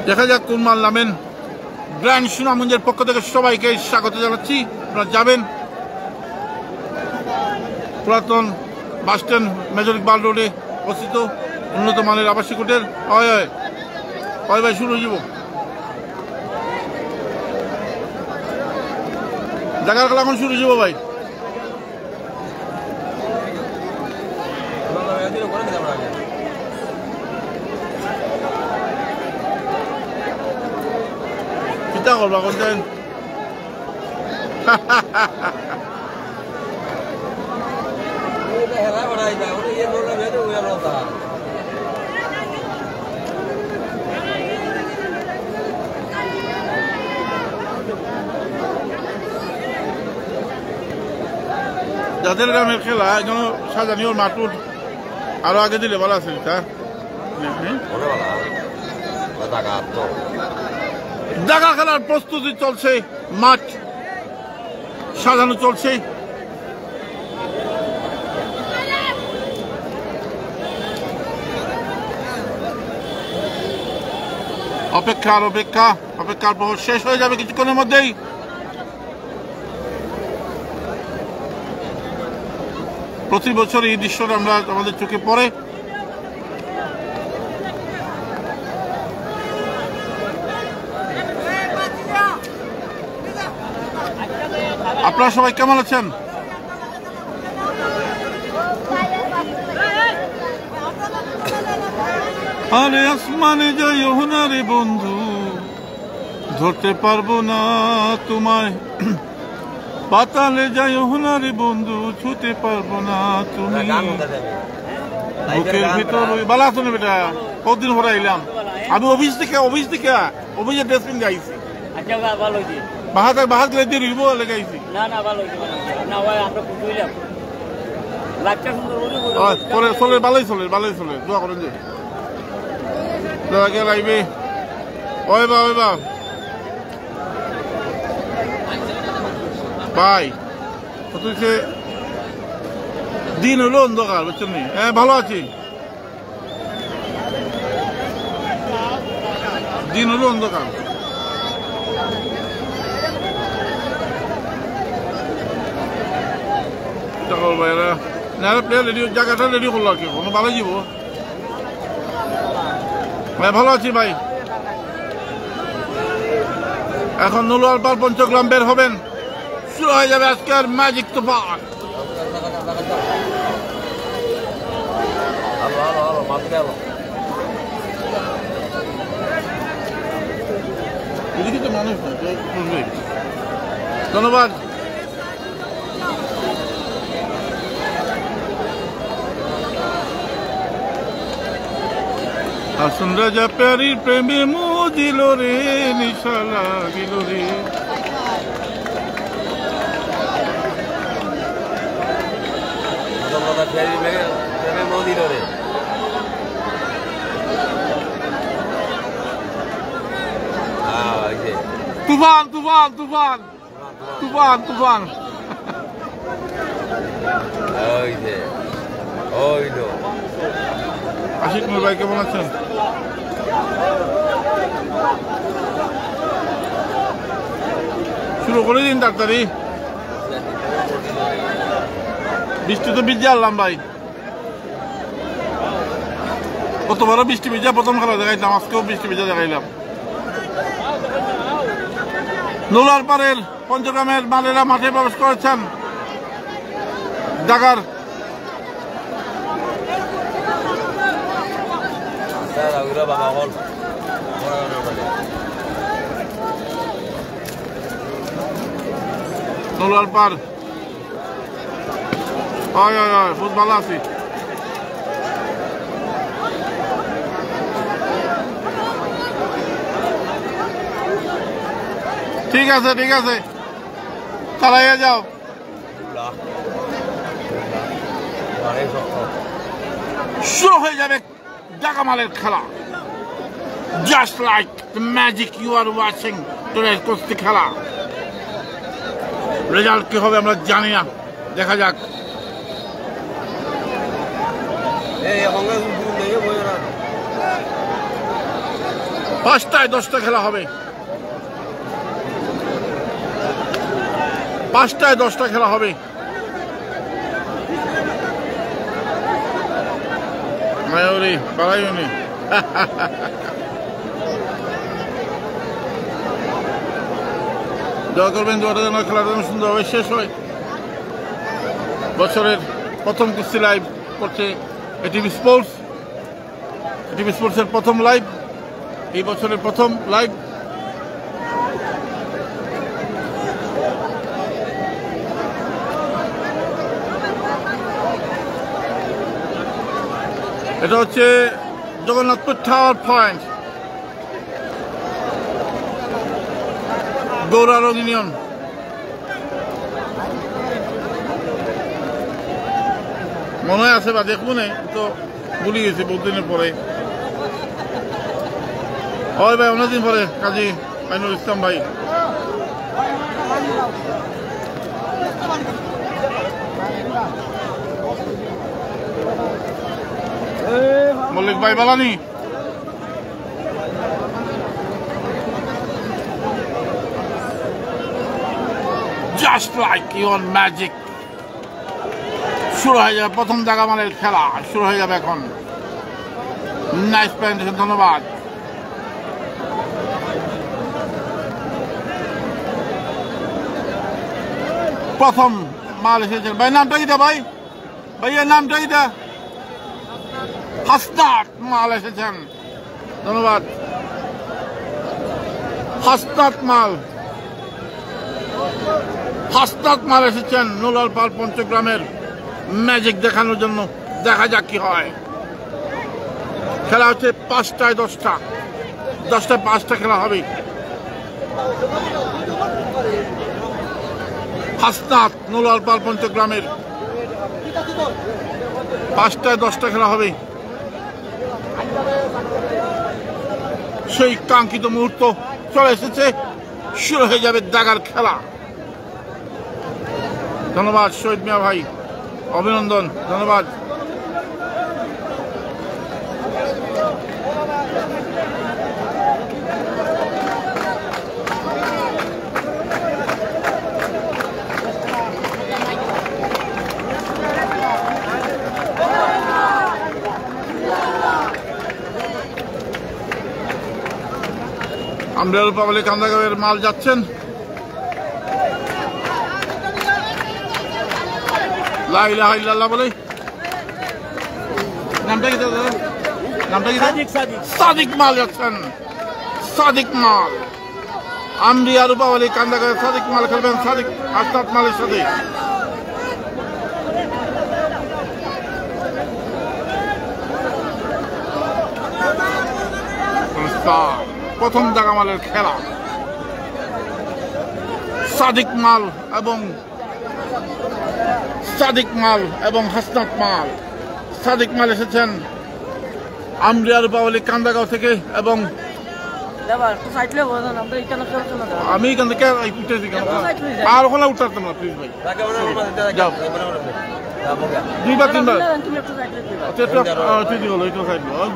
দেখা যাক কোন মাল নামেন। গ্র্যান্ড সুনামগঞ্জের পক্ষ থেকে সবাইকে স্বাগত জানাচ্ছি। আপনারা যাবেন পুরাতন বাস স্ট্যান্ড মেজর ইকবাল রোডে অবস্থিত উন্নত মানের আবাসিক হোটেল। হয় হয় হয় ভাই, শুরু হয়ে যাব। জায়গার খেলা এখন শুরু হয়ে যাব ভাই। চিন্তা করবা করতেন যাদের গ্রামের খেলা এখানে সাজানি ওর মাঠুর আরো আগে দিলে ভালো আছে তা জায়গা খেলার প্রস্তুতি চলছে, মাঠ সাজানো চলছে। অপেক্ষার অপেক্ষার প্রহর শেষ হয়ে যাবে কিছুক্ষণের মধ্যেই। প্রতি বছর এই দৃশ্যটা আমরা আমাদের চোখে পড়ে। আপনারা সবাই কেমন আছেন? আরে আসমানে যাইও না রে বন্ধু, ধরতে পারবো না তোমায়। পাতালে যাইও না রে বন্ধু, ছুতে পারবো না তুমি। বুকের ভিতর বালা আছো না বেটা? কতদিন পরে আইলাম আমি অফিস থেকে অফিসের ড্রেসিং গাইছি। বাহাত গেলে দিয়ে রিবো লেগাইছি। চলে ভালোই চলে দোয়া করেন যে লাইবে। ওই বা ভাই দিন হলো অন্ধকার, বুঝছেন? হ্যাঁ ভালো আছি, দিন হলো অন্ধকার। ভাইরা না প্লেয়ার রেডি, জায়গাটা রেডি করলো আর কি, কোনো ভালো যাব। ভাই ভালো আছি ভাই। এখন নলুয়ার পার পঞ্চগ্রাম বের হবেন, শুরু হয়ে যাবে আজকের ম্যাজিক তুফান। ধন্যবাদ। আসুন রাজা প্যারির প্রেমে মুদিল রে, নিশা লাগিল রে। তুফান তুফান তুফান তুফান তুফান। আশিক নূর ভাই কেমন আছেন? শুরু করে দিন ডাক্তারি। বৃষ্টি তো ভিজে আনলাম ভাই, কতবারও বৃষ্টি ভিজা প্রথম খেলা দেখাইলাম, আজকেও বৃষ্টি ভিজা দেখাইলাম। নলার পাড়ের পঞ্চগ্রামের মালেরা মাঠে প্রবেশ করেছেন। ঢাকার নলার পাড় বহুত ভালো আছি। ঠিক আছে চালাইয়া যাও। শুরু হয়ে যাবে ঢাকা মালের খেলা। Just like the magic you are watching today's kushti খেলা। রেজাল্ট কি হবে আমরা জানি না, দেখা যাক। পাঁচটায় 10টা খেলা হবে, 5টায় 10টা খেলা হবে। মায়ুরি বাড়াইনি। দোয়া করবেন দোয়াটা যেন খেলাটা যেন সুন্দরভাবে শেষ হয়। বছরের প্রথম কুস্তি লাইভ করছে এটিভি স্পোর্টস। এটিভি স্পোর্টসের প্রথম লাইভ, এই বছরের প্রথম লাইভ। এটা হচ্ছে Jagannathpur tower point, Gourarang union. মনে হয় আছে বা দেখুন তো ভুলে গেছি বহুদিনের পরে। ওই ভাই অনেকদিন পরে কাজী আইনুল ইসলাম ভাই। মল্লিক ভাই বালানি জাস্ট লাইক ইউর ম্যাজিক শুরু হয়ে যাবে। প্রথম জায়গা মানের খেলা শুরু হয়ে যাবে এখন। নাইস প্রেজেন্টেশন, ধন্যবাদ। প্রথম মাল এসেছেন ভাই, নামটা কিটা ভাই? ভাইয়ের নামটা কিটা? হাসনাত মাল এসেছেন, ধন্যবাদ। হাসনাত মাল এসেছেন নুলাল পাল পঞ্চগ্রামের ম্যাজিক দেখানোর জন্য। দেখা যাক কি হয়। খেলা হচ্ছে 5টায় 10টা, 10টায় 5টা খেলা হবে। হাসনাত নুলাল পাল পঞ্চগ্রামের 5টায় 10টা খেলা হবে। সেই কাঙ্ক্ষিত মুহূর্ত চলে এসেছে, শুরু হয়ে যাবে দাগার খেলা। ধন্যবাদ শহীদ মিয়া ভাই, অভিনন্দন, ধন্যবাদ। আমরা রূপাবলী কান্দাগাঁওয়ের মাল যাচ্ছেন। লা ইলাহা ইল্লাল্লাহ বলে। নামটা কি দাদা? নামটা কি? সাদিক মাল যাচ্ছেন, সাদিক মাল। আমরিয়া রূপাবলী কান্দাগাঁওয়ের সাদিক মাল খেলবেন সাদিক হাসনাত মালের সাথে। প্রথম জায়গা মালের খেলা সাদিক মাল এবং হাসনাত মাল। সাদিক মাল এসেছেন আমরিয়া রূপাবলী কান্দাগাঁও থেকে এবং আমি এখান থেকে উঠেছি আর ওখানে উঠতাম না প্লিজ ভাই, যাও 2বার 3বার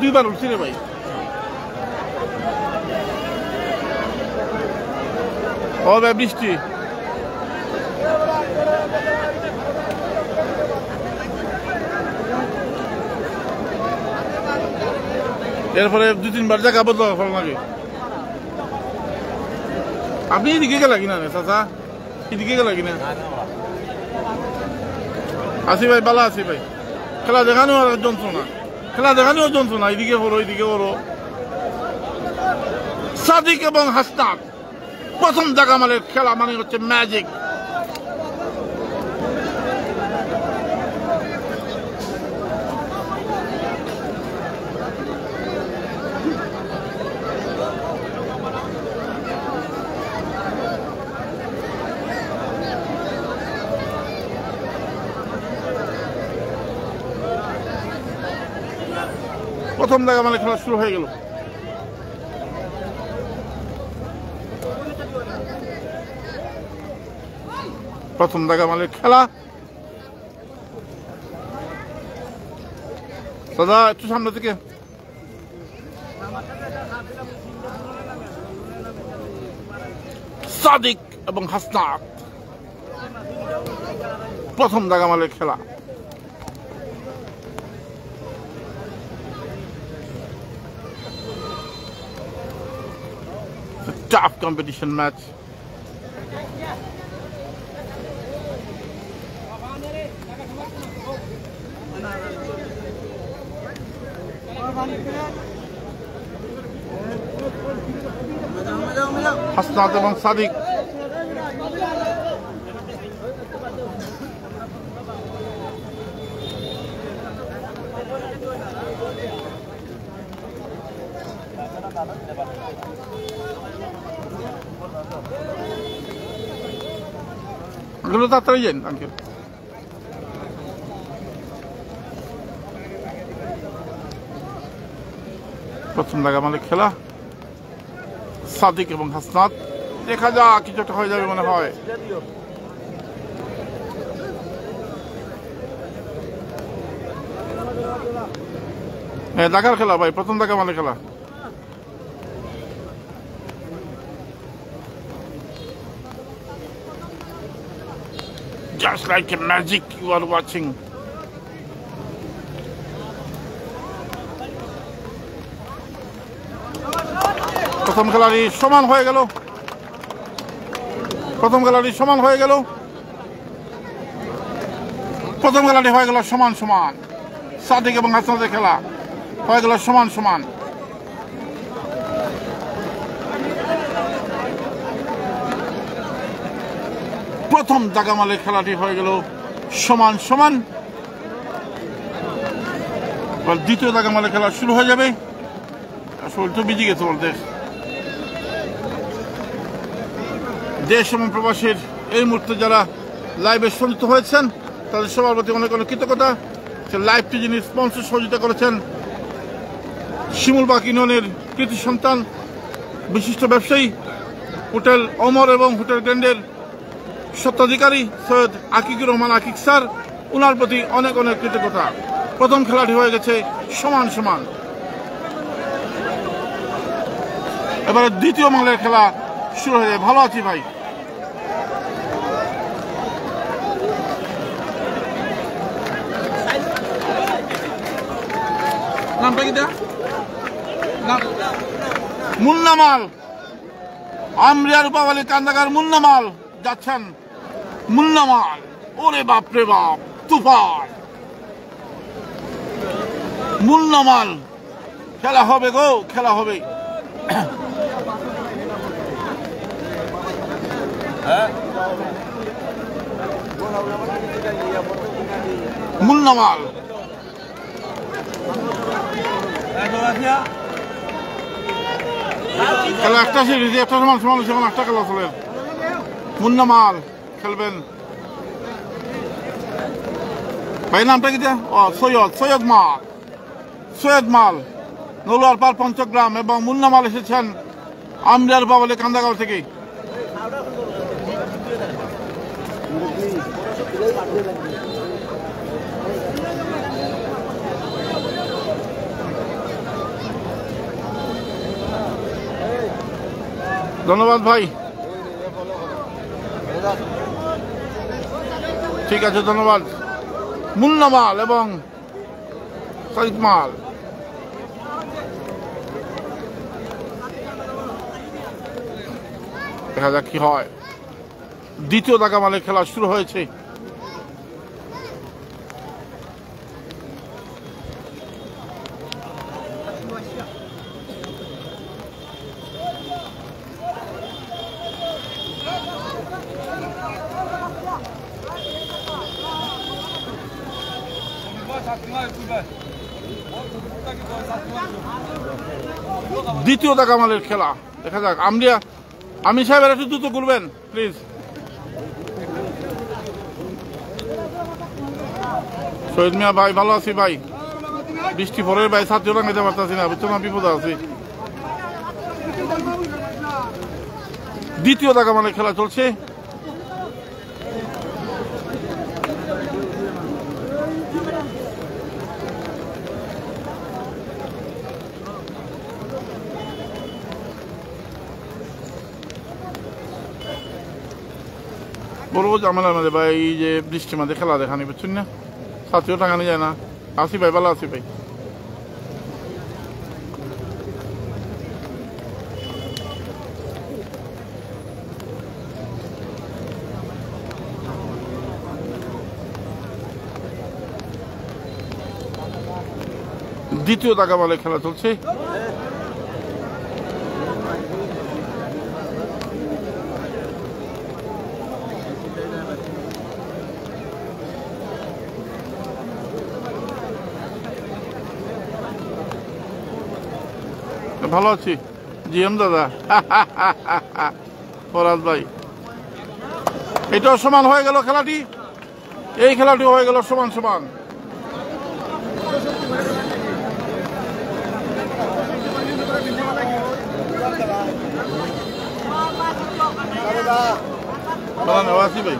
2বার উঠছি রে ভাই। ও ভাই বৃষ্টি এরপরে 2-3বার জায়গা বদল লাগে। আপনি এদিকে গেলা কিনা চাচা? এদিকে গেলা কিনা? আসি ভাই, বালা আছি ভাই। খেলা দেখানো আর যন্ত্রণা, এদিকে হলো এদিকে হলো। সাদিক এবং হাসনাত প্রথম জায়গা মালের খেলা মানে হচ্ছে ম্যাজিক। প্রথম জায়গা মানে খেলা শুরু হয়ে গেল। প্রথম জায়গা মালের খেলা। দাদা একটু সামনে থেকে। সাদিক এবং হাসনাত প্রথম জায়গা মালের খেলা। Tough competition match. হাসনাত এবং সাদিক এগুলো তাড়াতাড়ি যান আঙ্কেল। প্রথম দাগামালের খেলা সাদিক এবং হাসনাত, দেখা যাক কিছু একটা হয়ে যাবে মনে হয়। হ্যাঁ, দাগার খেলা ভাই, প্রথম দাগামালের খেলা। Just like a magic you are watching. প্রথম খেলাটি সমান হয়ে গেল, প্রথম খেলাটি সমান হয়ে গেল, প্রথম খেলাটি হয়ে গেল সমান সমান। সাদিক এবং হাসনাতের খেলা হয়ে গেল সমান সমান। প্রথম দাগামালের খেলাটি হয়ে গেল সমান সমান। দ্বিতীয় দাগামালের খেলা শুরু হয়ে যাবে। শরীর তো ভিজে গেছে বলতে। দেশ এবং প্রবাসীর এই মুহূর্তে যারা লাইভে সংযুক্ত হয়েছেন তাদের সবার প্রতি অনেক অনেক কৃতজ্ঞতা। লাইভটি যিনি স্পন্সর সহযোগিতা করেছেন শিমুলবাগ ইউনিয়নের কৃতি সন্তান বিশিষ্ট ব্যবসায়ী হোটেল অমর এবং হোটেল গ্র্যান্ডের স্বত্বাধিকারী সৈয়দ আকিকুর রহমান আকিক স্যার, ওনার প্রতি অনেক অনেক কৃতজ্ঞতা। প্রথম খেলাটি হয়ে গেছে সমান সমান। এবারে দ্বিতীয় মালের খেলা শুরু হয়ে যায়। ভালো আছি ভাই। নামটা কি? মুন্নামাল, আমরিয়া রূপাবলী কান্দাগার মুন্নামাল যাচ্ছেন। মুন্নামাল, ওরে বাপরে বাপ, তুফান। মুন্নামাল, খেলা হবে গো, খেলা হবে। মুন্নামাল খেলা একটা সিরিজ, একটা সমান সমান সমান একটা খেলা চলে। মুন্নামাল খেলবেন। ভাই নামটা কি? সৈয়দ, সৈয়দ মাল, সৈয়দ মাল নলুয়ারপাড় পঞ্চগ্রাম এবং মুন্নামাল এসেছেন আমরিয়া রূপাবলী কান্দাগাঁও থেকে। ধন্যবাদ ভাই, ঠিক আছে ধন্যবাদ। মুন্নামাল এবং সৈয়দ মাল দেখা যাক কি হয়। দ্বিতীয় দাগামালের খেলা শুরু হয়েছে। দ্বিতীয় দাগামালের খেলা দেখা যাক। আমি সাহেবের একটু দ্রুত করবেন প্লিজ। শহীদ মিয়া ভাই, ভালো আছি ভাই। বৃষ্টি পরের ভাই, ছাত্র রাঙাইতে পারতেছি না, বুঝছো না, বিপদ আছি। দ্বিতীয় দাগামালের খেলা চলছে। বলবো জামেলার মাঝে ভাই, এই যে বৃষ্টির মাঝে খেলা দেখানি, বুঝছেন না, ছাত্রীও টাঙানি যায় না। আসি ভাই, ভালো আছি ভাই। দ্বিতীয় দাগামালের খেলা চলছে। ভালো আছি জিএম দাদা। ফরাজ ভাই, এটাও সমান হয়ে গেল খেলাটি। এই খেলাটি হয়ে গেল সমান সমান। আছি ভাই।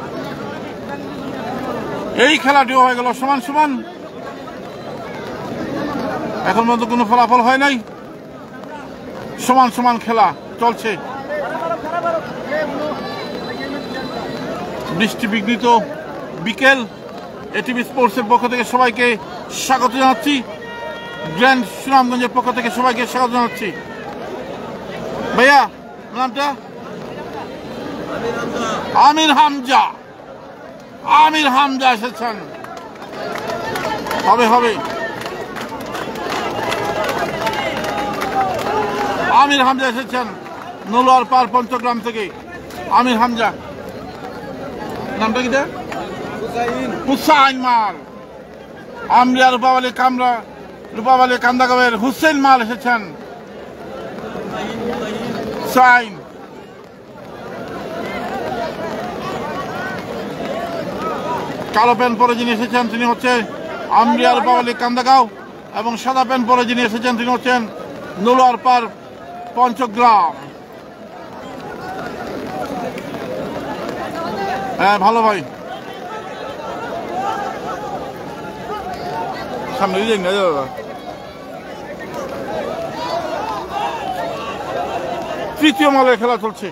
এই খেলাটিও হয়ে গেল সমান সমান, এখন পর্যন্ত কোনো ফলাফল হয় নাই, সমান সমান খেলা চলছে। বৃষ্টি বিঘ্নিত বিকেল, এটিভি স্পোর্টসের পক্ষ থেকে সবাইকে স্বাগত জানাচ্ছি, গ্র্যান্ড সুনামগঞ্জের পক্ষ থেকে সবাইকে স্বাগত জানাচ্ছি। ভাইয়া নামটা? আমির হামজা। আমির হামজা এসেছেন, হবে হবে। আমির হামজা এসেছেন নলোয়ার পার পঞ্চগ্রাম থেকে। আমির হামজা, নামটা কি? হুসাইন মাল। আমরিয়া রূপাবালী কান্দাগাঁওয়ের হুসেন মাল এসেছেন। সাইন কালো প্যান্ট পরে যিনি এসেছেন তিনি হচ্ছে আমরিয়া রূপাবালী কান্দাগাঁও, এবং সাদা প্যান্ট পরে যিনি এসেছেন তিনি হচ্ছেন নলোয়ার পার পঞ্চগ্রাম। হ্যাঁ ভালো ভাই, সামনে যাই না দাদা। তৃতীয় মালের খেলা চলছে।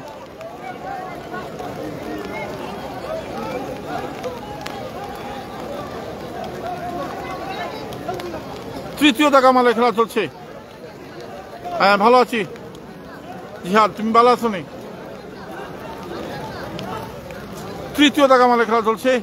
তৃতীয় টাকা মালের খেলা চলছে। হ্যাঁ ভালো আছি জিহাদ, তুমি ভালো আছো নি? তৃতীয় টাকা মালের খেলা চলছে।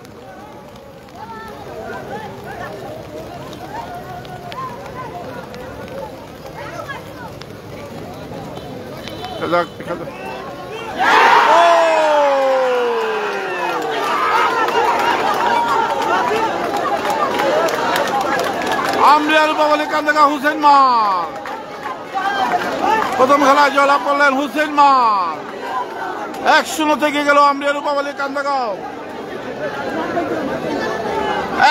আমরিয়া রূপাবালী কান্দাগাঁও হুসেন মাল প্রথম খেলায় জয়লাভ করলেন হুসেন মাল। 1-0 থেকে গেল আমরিয়া রূপাবালী কান্দাগাঁও,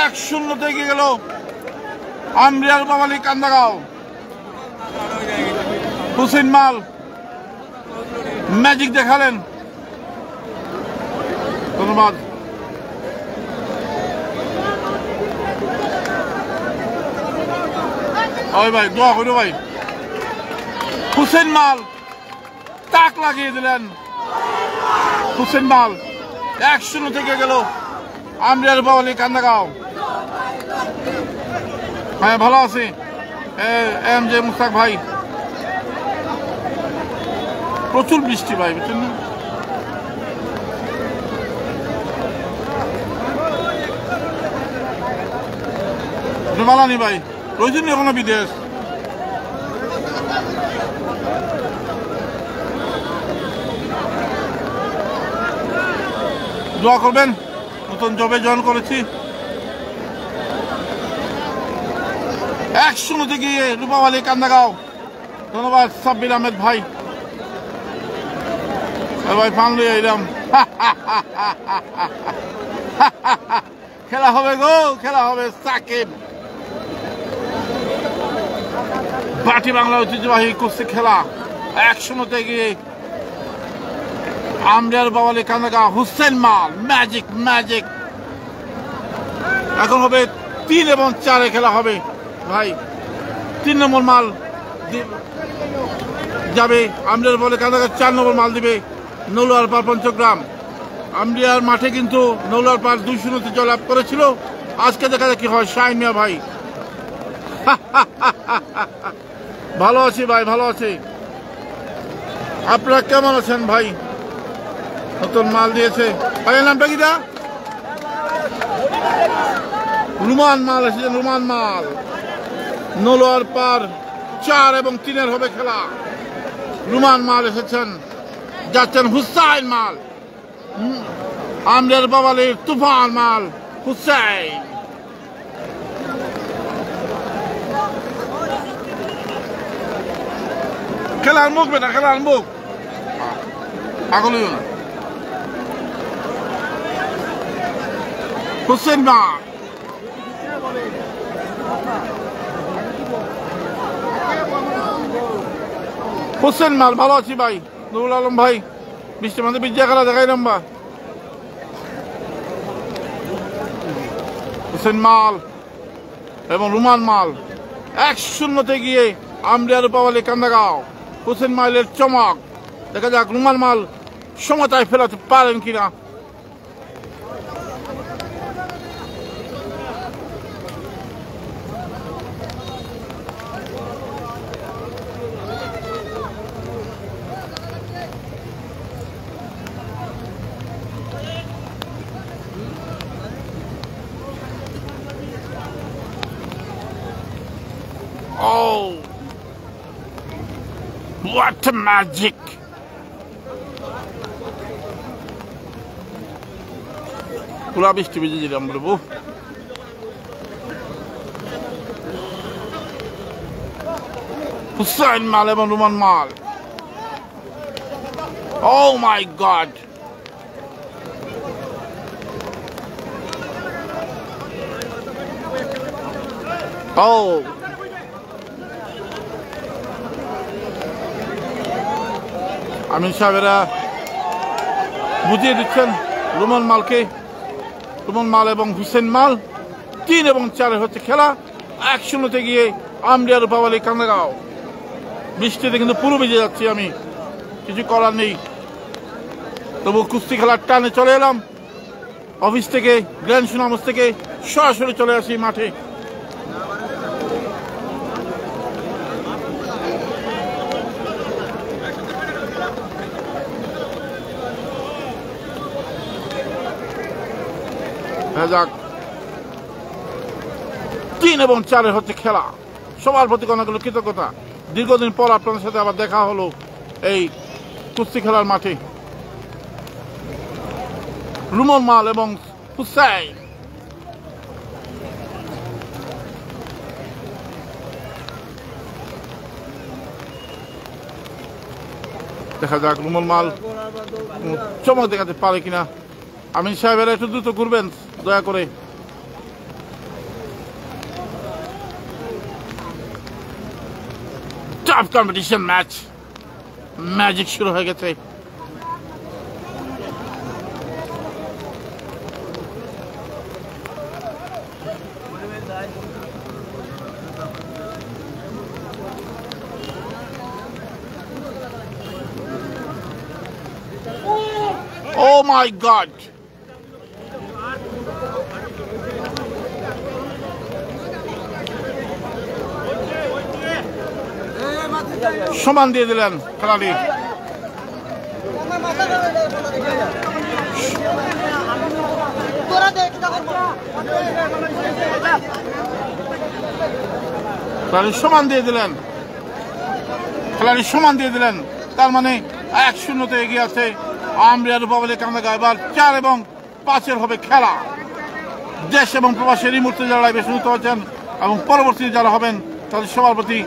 1-0 থেকে গেল আমরিয়া রূপাবালী কান্দাগাঁও। হুসেন মাল ম্যাজিক দেখালেন, ধন্যবাদ। ওই ভাই দোয়া করো ভাই। হুসেন মাল তাক লাগিয়ে দিলেন, হুসেন মাল 1-0 থেকে গেল আমরিয়া রূপাবালী কান্দাগাঁও। হ্যাঁ ভালো আছি এম জে মুস্তাক ভাই। প্রচুর বৃষ্টি ভাই, বুঝছেন না? মালানি ভাই রয়েছেন এখনো বিদেশ। দোয়া করবেন, নতুন জবে জয়েন করেছি। 1-0 থেকে রূপাবালী কান্দাগাঁও, ধন্যবাদ সাব্বির আহমেদ ভাই। ভাই ফানলে এলাম, খেলা হবে গো, খেলা হবে। সাকিব পার্টি বাংলা ঐতিহ্যবাহী কুস্তি খেলা 1-0 থেকে আমরিয়া রূপাবালী কান্দাগাঁও হুসেন মাল ম্যাজিক ম্যাজিক। এখন হবে 3 এবং 4 খেলা হবে ভাই। 3 নম্বর মাল যাবে আমরিয়া রূপাবালী কান্দাগাঁও, 4 নম্বর মাল দিবে নলোয়ার পার পঞ্চগ্রাম। আমরিয়ার মাঠে কিন্তু নলোয়ার পার 2-0 জয়লাভ করেছিল। আজকে দেখা যাক কি হয়। শাহিন মিয়া ভাই ভালো আছি ভাই, ভালো আছি। আপনারা কেমন আছেন ভাই? নতুন মাল দিয়েছে ভাইয়ের নামটা কি? রুমান মাল এসেছেন, রুমান মাল। নলোয়ার পার 4 এবং 3 হবে খেলা। রুমান মাল এসেছেন, যাচ্ছেন হুসাইন মাল। আমরিয়া রূপাবালীর তুফান মাল হুসাইন। খেলার মুখ বেটা, খেলার মুখ পাগল। হুসেন মাল, হুসেন মাল ভালো আছি ভাই। নুরুল আলম ভাই বৃষ্টির মধ্যে বিদ্যা খেলা দেখাই লম্বা হুসেন মাল এবং রুমান মাল 1-0 গিয়ে আমলিয়া রূপাবলী কান্দাগাঁও। হুসেন মালের চমক, দেখা যাক রুমান মাল সমতায় ফেরাতে পারেন কিনা। Oh, what a magic! পুরা বৃষ্টি ভিজে যেতাম বলবো। হুসাইন মাল এবং রুমান মাল, oh my god! Oh, আমিন সাহেবেরা বুঝিয়ে দিচ্ছেন রুমান মালকে। রুমান মাল এবং হুসেন মাল 3 এবং 4 হচ্ছে খেলা। 1-0 গিয়ে আমলিয়া রূপাবলী কান্দাগাঁও। বৃষ্টিতে কিন্তু পুরো ভিজে যাচ্ছি আমি, কিছু করার নেই। তবু কুস্তি খেলার টানে চলে এলাম অফিস থেকে, গ্র্যান্ড সুনামস থেকে সরাসরি চলে আসি মাঠে। যাক 3 এবং 4 হচ্ছে খেলা। সবার প্রতি অনেকগুলো কৃতজ্ঞতা। দীর্ঘদিন পর আপনাদের সাথে আবার দেখা হলো এই কুস্তি খেলার মাঠে। রুমান মাল এবং হুসাইন, দেখা যাক রুমান মাল চমক দেখাতে পারে কিনা। আমিন সাহেবেরা একটু দ্রুত ঘুরবেন দয়া করে। টাফ কম্পিটিশন ম্যাচ, ম্যাজিক শুরু হয়ে গেছে। Oh my God! সমান দিয়ে দিলেন খেলাটি। সমান দিয়ে দিলেন, খেলাটি সমান দিয়ে দিলেন। তার মানে 1-0 এগিয়ে আছে আমলিয়া রূপাবলী কান্দাগাঁও। এবার 4 এবং 5 হবে খেলা। দেশ এবং প্রবাসের এই মুহূর্তে যারা লাইভে শুনতে হচ্ছেন এবং পরবর্তী যারা হবেন তাদের সবার প্রতি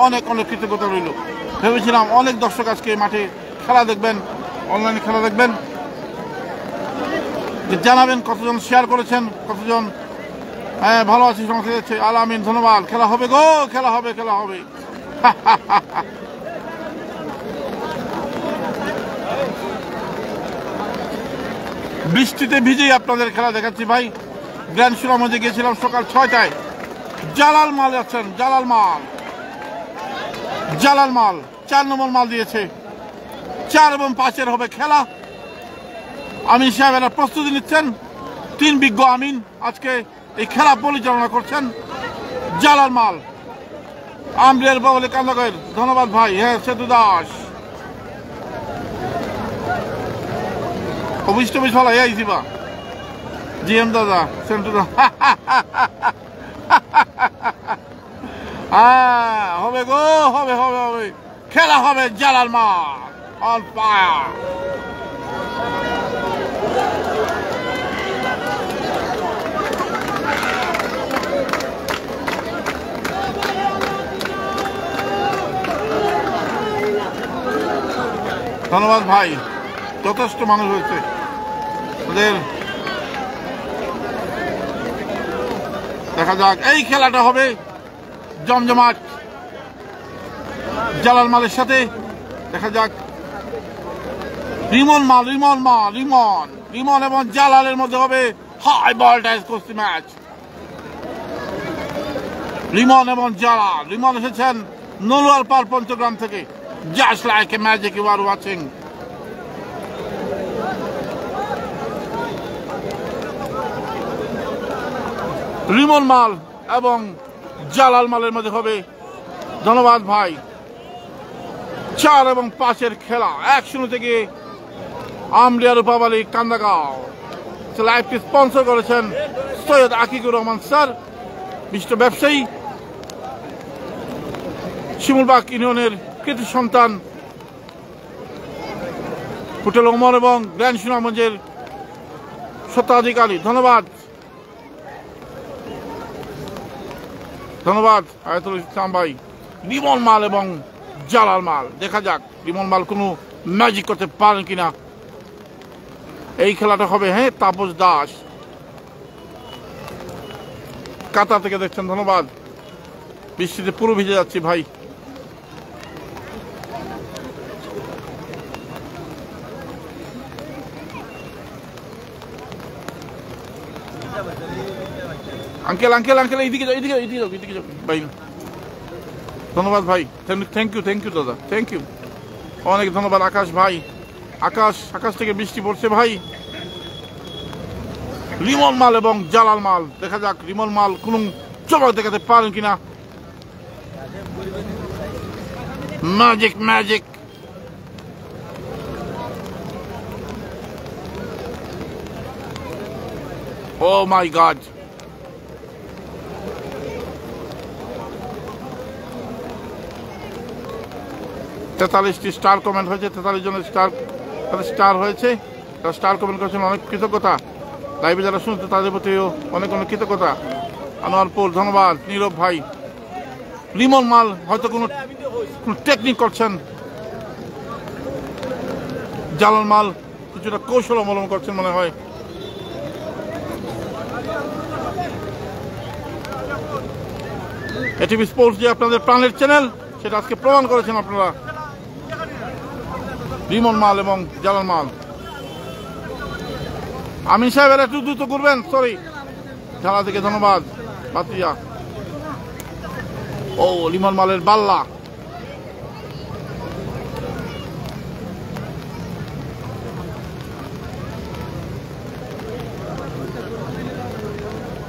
অনেক অনেক কৃতজ্ঞতা রইল। ভেবেছিলাম অনেক দর্শক আজকে মাঠে খেলা দেখবেন, অনলাইনে খেলা দেখবেন। জানাবেন কতজন শেয়ার করেছেন, কতজন হ্যাঁ ভালো আছি সমস্যা যাচ্ছে। আলামিন ধন্যবাদ। খেলা হবে গো, খেলা হবে, খেলা হবে। বৃষ্টিতে ভিজেই আপনাদের খেলা দেখাচ্ছি ভাই। গ্র্যান্ড সুনামে গিয়েছিলাম সকাল 6টায়। জালাল মাল আছেন, জালাল মাল, জালাল মাল 4 নম্বর মাল দিয়েছে। 4 এবং 5 হবে খেলা। আমিন সাহেবেরা প্রস্তুতি নিচ্ছেন। 3 বিজ্ঞ আমিন আজকে এই খেলা পরিচালনা করছেন। জালাল মাল আমলিয়া রূপাবলী কান্দাগাঁওয়ের, ধন্যবাদ ভাই। হ্যাঁ সেতু দাস অভিষ্ট বেশ ভালো আইসি বা জিএম দাদা সেন্টু দা। হ্যাঁ হবে গো, হবে হবে হবে, খেলা হবে। জালাল মাল অন ফায়ার। ধন্যবাদ ভাই, যথেষ্ট মানুষ হয়েছে। ওদের দেখা যাক, এই খেলাটা হবে জমজমাট জালাল মালের সাথে। দেখা যাক রিমন এবং জালালের মধ্যে হবে হাই ভোল্টেজ কুস্তি ম্যাচ। রিমন এবং জালাল। রিমন এসেছেন নলুয়ারপাড় পঞ্চগ্রাম থেকে। Just like a magic you are watching. Rimon Mal এবং জালাল মালের মধ্যে হবে, ধন্যবাদ ভাই, 4 এবং 5-এর খেলা। 1-0 থেকে আমলিয়া রূপাবালী কান্দাগাঁও। লাইভটি স্পন্সর করেছেন সৈয়দ আকিকুর রহমান স্যার, বিশিষ্ট ব্যবসায়ী, শিমুলবাগ ইউনিয়নের কৃতি সন্তান, হোটেল ওমর এবং গ্র্যান্ড সুনামগঞ্জের স্বত্বাধিকারী। ধন্যবাদ আয়াতুল ইসলাম ভাই। রিমন মাল এবং জালাল মাল, দেখা যাক রিমন মাল কোনো ম্যাজিক করতে পারেন কিনা। এই খেলাটা হবে তাপস দাস, কাতার থেকে দেখছেন। ধন্যবাদ। বৃষ্টিতে পুরো ভিজে যাচ্ছি ভাই। আঙ্কেল এইদিকে যাও ভাই। ধন্যবাদ ভাই, থ্যাংক ইউ দাদা, থ্যাংক ইউ, অনেক ধন্যবাদ। আকাশ ভাই, আকাশ থেকে বৃষ্টি পড়ছে ভাই। রিমন মাল এবং জালাল মাল, দেখা যাক রিমন মাল কোন চমক দেখাতে পারেন কিনা। Magic. O my god. তেতাল্লিশটি star comment হয়েছে, 43 জনের স্টার হয়েছে। তারা স্টার কমেন্ট করেছেন, অনেক কৃতজ্ঞতা। লাইভে যারা শুনছে তাদের প্রতিও অনেক কৃতজ্ঞতা। আনোয়ারপুর, ধন্যবাদ। নীরব ভাই। রিমন মাল হয়তো কোনো টেকনিক করছেন, জালাল মাল কিছুটা কৌশল অবলম্বন করছেন মনে হয়। এটিভি স্পোর্টস যে আপনাদের প্রাণের চ্যানেল, সেটা আজকে প্রমাণ করেছেন আপনারা। রিমন মাল এবং জালাল মাল। আমিন সাহেব এরা একটু দ্রুত করবেন, সরি। ঢালা থেকে ধন্যবাদ বাতিয়া। ও রিমন মালের বাল্লা।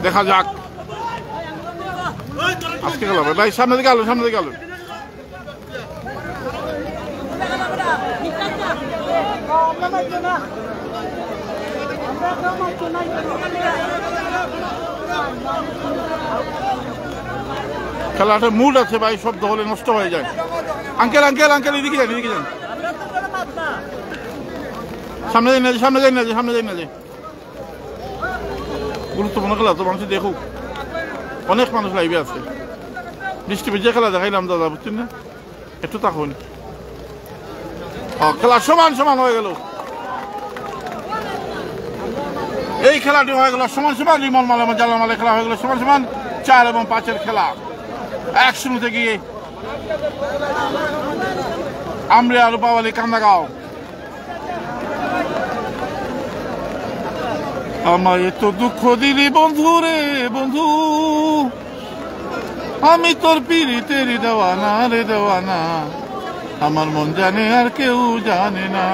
দেখা যাক আজকে গেল ভাই। সামনে দিকে আলো। খেলাটা মুড আছে ভাই, শব্দ হলে নষ্ট হয়ে যায়। আঙ্কেল এদিকে যান। সামনে যাই না যে গুরুত্বপূর্ণ খেলা তো মানুষ দেখুক, অনেক মানুষ লাইভে আছে। বৃষ্টি ভিজে খেলা দেখাইলাম দাদা, বুঝছেন না? একটু তখন খেলা সমান হয়ে গেল। এই খেলাটি হয়ে গেল সমান। রিমন মাল এবং জালাল মালের খেলা হয়ে গেল সমান। 4 এবং 5-এর খেলা। 1-0 থেকে আমলিয়া রূপাবালী কান্দাগাঁও। আমায় তো দুঃখ দিলি বন্ধু রে বন্ধু, আমি তোর পিরিতের দেওয়ানা, আমার মন জানে আর কেউ জানে না।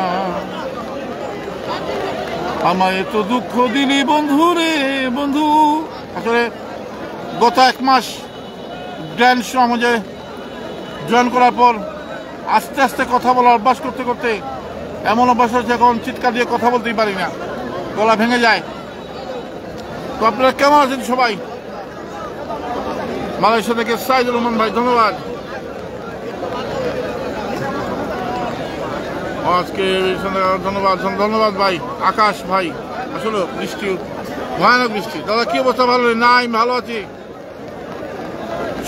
আমায় তো দুঃখ দিলি বন্ধু রে বন্ধু। আসলে গত 1 মাস গ্র্যান্ড সমাজে জয়েন করার পর আস্তে আস্তে কথা বলার অভ্যাস করতে এমন অভ্যাস হচ্ছে এখন চিৎকার দিয়ে কথা বলতেই পারি না, গলা ভেঙে যায়। তো আপনারা কেমন আছেন সবাই? মালয়েশিয়া থেকে সাইদুর রহমান ভাই, ধন্যবাদ। আজকে ধন্যবাদ ভাই। আকাশ ভাই, আসলে বৃষ্টি, ভয়ানক বৃষ্টি। দাদা কি অবস্থা? ভালো না? আমি ভালো আছি।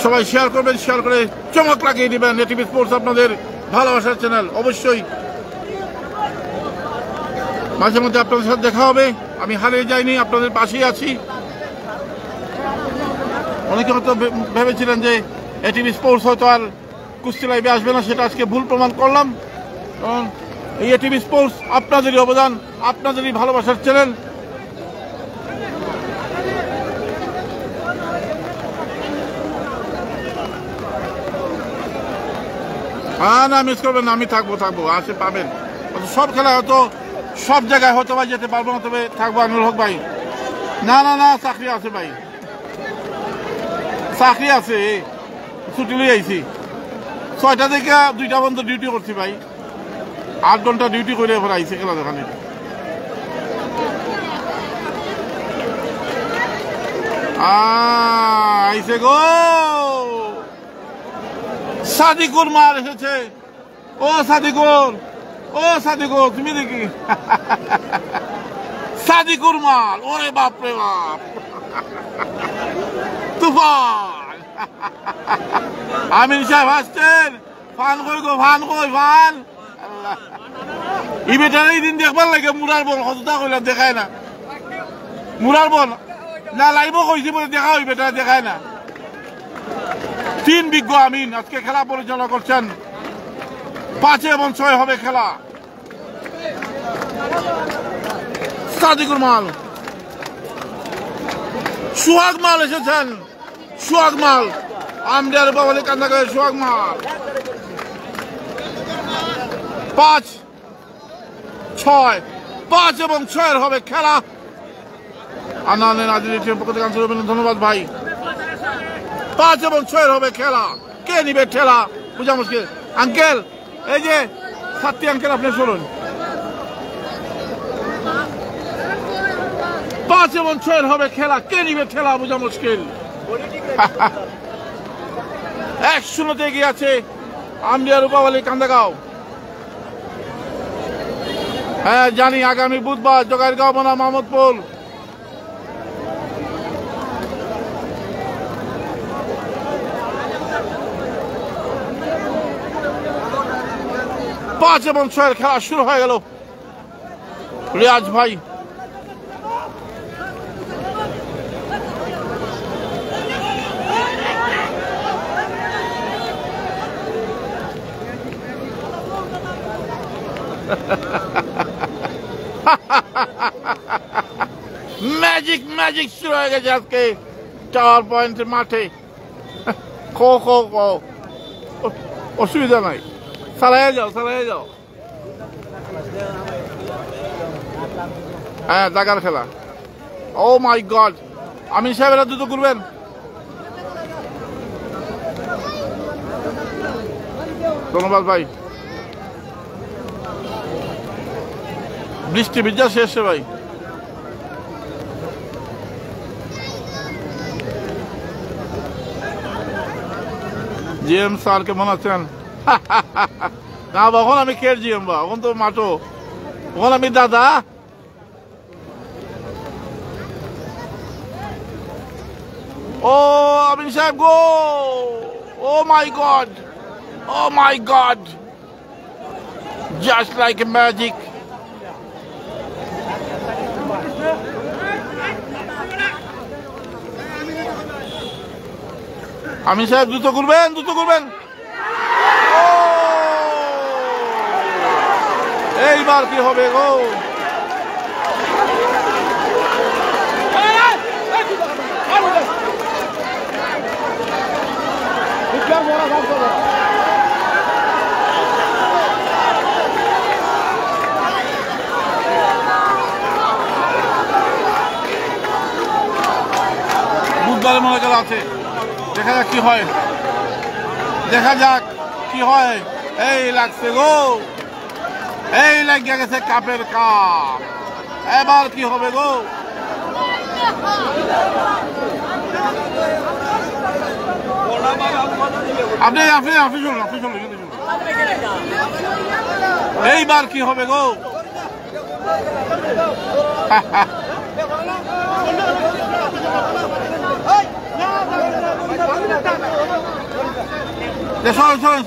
সবাই শেয়ার করবেন, শেয়ার করে চমক লাগিয়ে দিবেন। এটিভি স্পোর্টস আপনাদের ভালোবাসার চ্যানেল। অবশ্যই মাঝে মধ্যে আপনাদের সাথে দেখা হবে। আমি হারিয়ে যাইনি, আপনাদের পাশেই আছি। অনেকে হয়তো ভেবেছিলেন যে এটিভি স্পোর্টস হয়তো আর কুস্তি লাইভে আসবে না, সেটা আজকে ভুল প্রমাণ করলাম। এই এটিভি স্পোর্টস আপনাদেরই অবদান, আপনাদেরই ভালোবাসার চ্যানেল। হ্যাঁ না, মিস করবেন না, আমি থাকবো আসে পাবেন। সব খেলা হয়তো সব জায়গায় হয়তো ভাই যেতে পারবো না, তবে থাকবো আমিনুল হক ভাই। না চাকরি আছে ভাই, চাকরি আছে, ছুটি লই আইছি। 6টা থেকে 2টা পর্যন্ত ডিউটি করছি ভাই, 8 ঘন্টা ডিউটি করে এবার আইছি খেলা দেখানে। আইছে গো সাদিকুর মাল এসেছে। ও সাদিকুর তুমি দেখি সাদিকুর মাল, ওরে বাপরে বাপ তুফান। আমিন সাহেব আসছেন, ফান কই গো, ফান আল্লাহ ই বেটার এই দিন দেখবার লাগে। মুরার বল কতটা কইলাম দেখায় না, মুরার বল না লাইবও কইছি বলে দেখা ওই বেটা দেখায় না। 3 বিজ্ঞ আমিন আজকে খেলা পরিচালনা করছেন। 5 এবং 6 হবে খেলা। সাদিকুর মাল, সোহাগ মাল এসেছেন, সোহাগ মাল আমদার বাবলি কান্দাগাঁয়ের সোহাগ মাল। 5, 6, 5 এবং 6 হবে খেলা। আনানের আজিজের পক্ষ থেকে আন্তরিক অভিনন্দন, ধন্যবাদ ভাই। 5 এবং 6 হবে খেলা। কে নিবে ঠেলা বুঝা মুশকিল। আঙ্কেল এই যে সাথী আঙ্কেল আপনি শুনুন, 5 এবং 6 হবে খেলা। কে নিবে ঠেলা বুঝা মুশকিল। 1-0 এগিয়ে আছে আমদিয়া রূপাবলী কান্দাগাঁও। হ্যাঁ জানি, আগামী বুধবার জগাইরগাঁও বনাম মাহমুদপুর। পাঁচ এবং 6 খেলা শুরু হয়ে গেল। রিয়াজ ভাই ম্যাজিক শুরু হয়ে গেছে আজকে টাওয়ার পয়েন্টের মাঠে। খো অসুবিধা নাই, চালাই যাও। হ্যাঁ জাগার খেলা। ও মাই গড, আমিন সাহেবেরা দ্রুত করবেন। ধন্যবাদ ভাই। বৃষ্টি ভিজা শেষ ভাই। জিএম স্যার কেমন আছেন? না তখন আমি খের জিএম বা, এখন তো মাঠো, তখন আমি দাদা। ও আমিন সাহেব গো, oh my God, just like a magic. Amin সাহেব দ্রুত করবেন। এইবার কি হবে গো? বুধবারে মনে করা আছে, দেখা যাক কি হয়। এই লাগছে গো, এই লাগিয়ে গেছে কাপের কাপ। এবার কি হবে গো? আপনি শুনুন। এইবার কি হবে গো?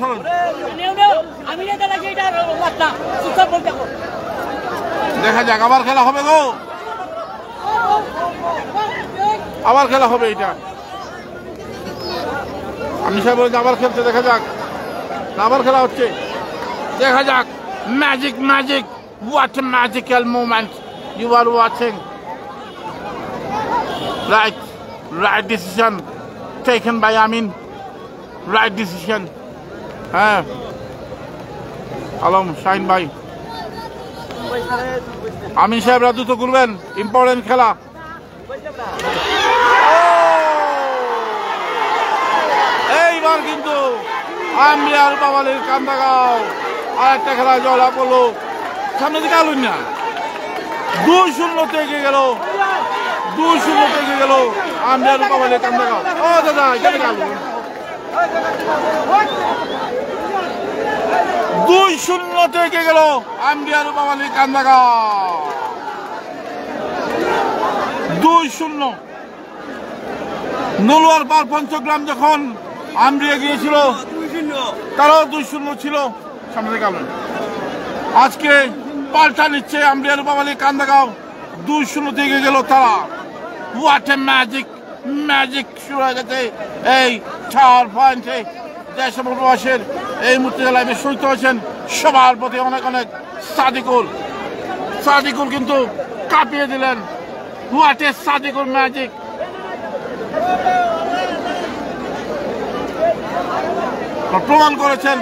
সরুন। দেখা যাক, আবার খেলা হবে গো, আবার খেলা হবে। এটা আমি সাহেব বলছি আবার খেলছে, দেখা যাক। আবার খেলা হচ্ছে, দেখা যাক Magic, magic. What a magical moment you are watching. Right decision taken by Amin. Right decision. Alam, Shine bhai. Amin সাহেব রাজু তো করবেন ইম্পর্টেন্ট খেলা এইবার কিন্তু আমরিয়া রূপাবালীর কান্দাগাঁও আর একটা খেলা জলা পড়লো সামনে দিকে আলুন না 2-0 থেকে গেল 2-0 থেকে গেল আমরিয়া রূপাবালীর কান্দাগাঁও ও দাদা এখানে গেল 2-0 থেকে গেল আমরিয়া রূপাবালীর কান্দাগাঁও 2-0 নলুয়ার পার পঞ্চগ্রাম যখন আমরিয়া গিয়েছিল তারাও 2-0 ছিল সামনে গেল আজকে পাল্টা নিচ্ছে আমরিয়া রূপাবালীর কান্দাগাঁও 2-0 থেকে গেল তারা হোয়াট এ ম্যাজিক শুরু হয়ে গেছে এই 4 পয়েন্টে দেশ এবং প্রবাসের এই মুহূর্তে লাইভে শহীদ হয়েছেন সবার প্রতি অনেক অনেক সাদিকুল কিন্তু কাঁপিয়ে দিলেন হোয়াট এ সাদিকুল ম্যাজিক প্রমাণ করেছেন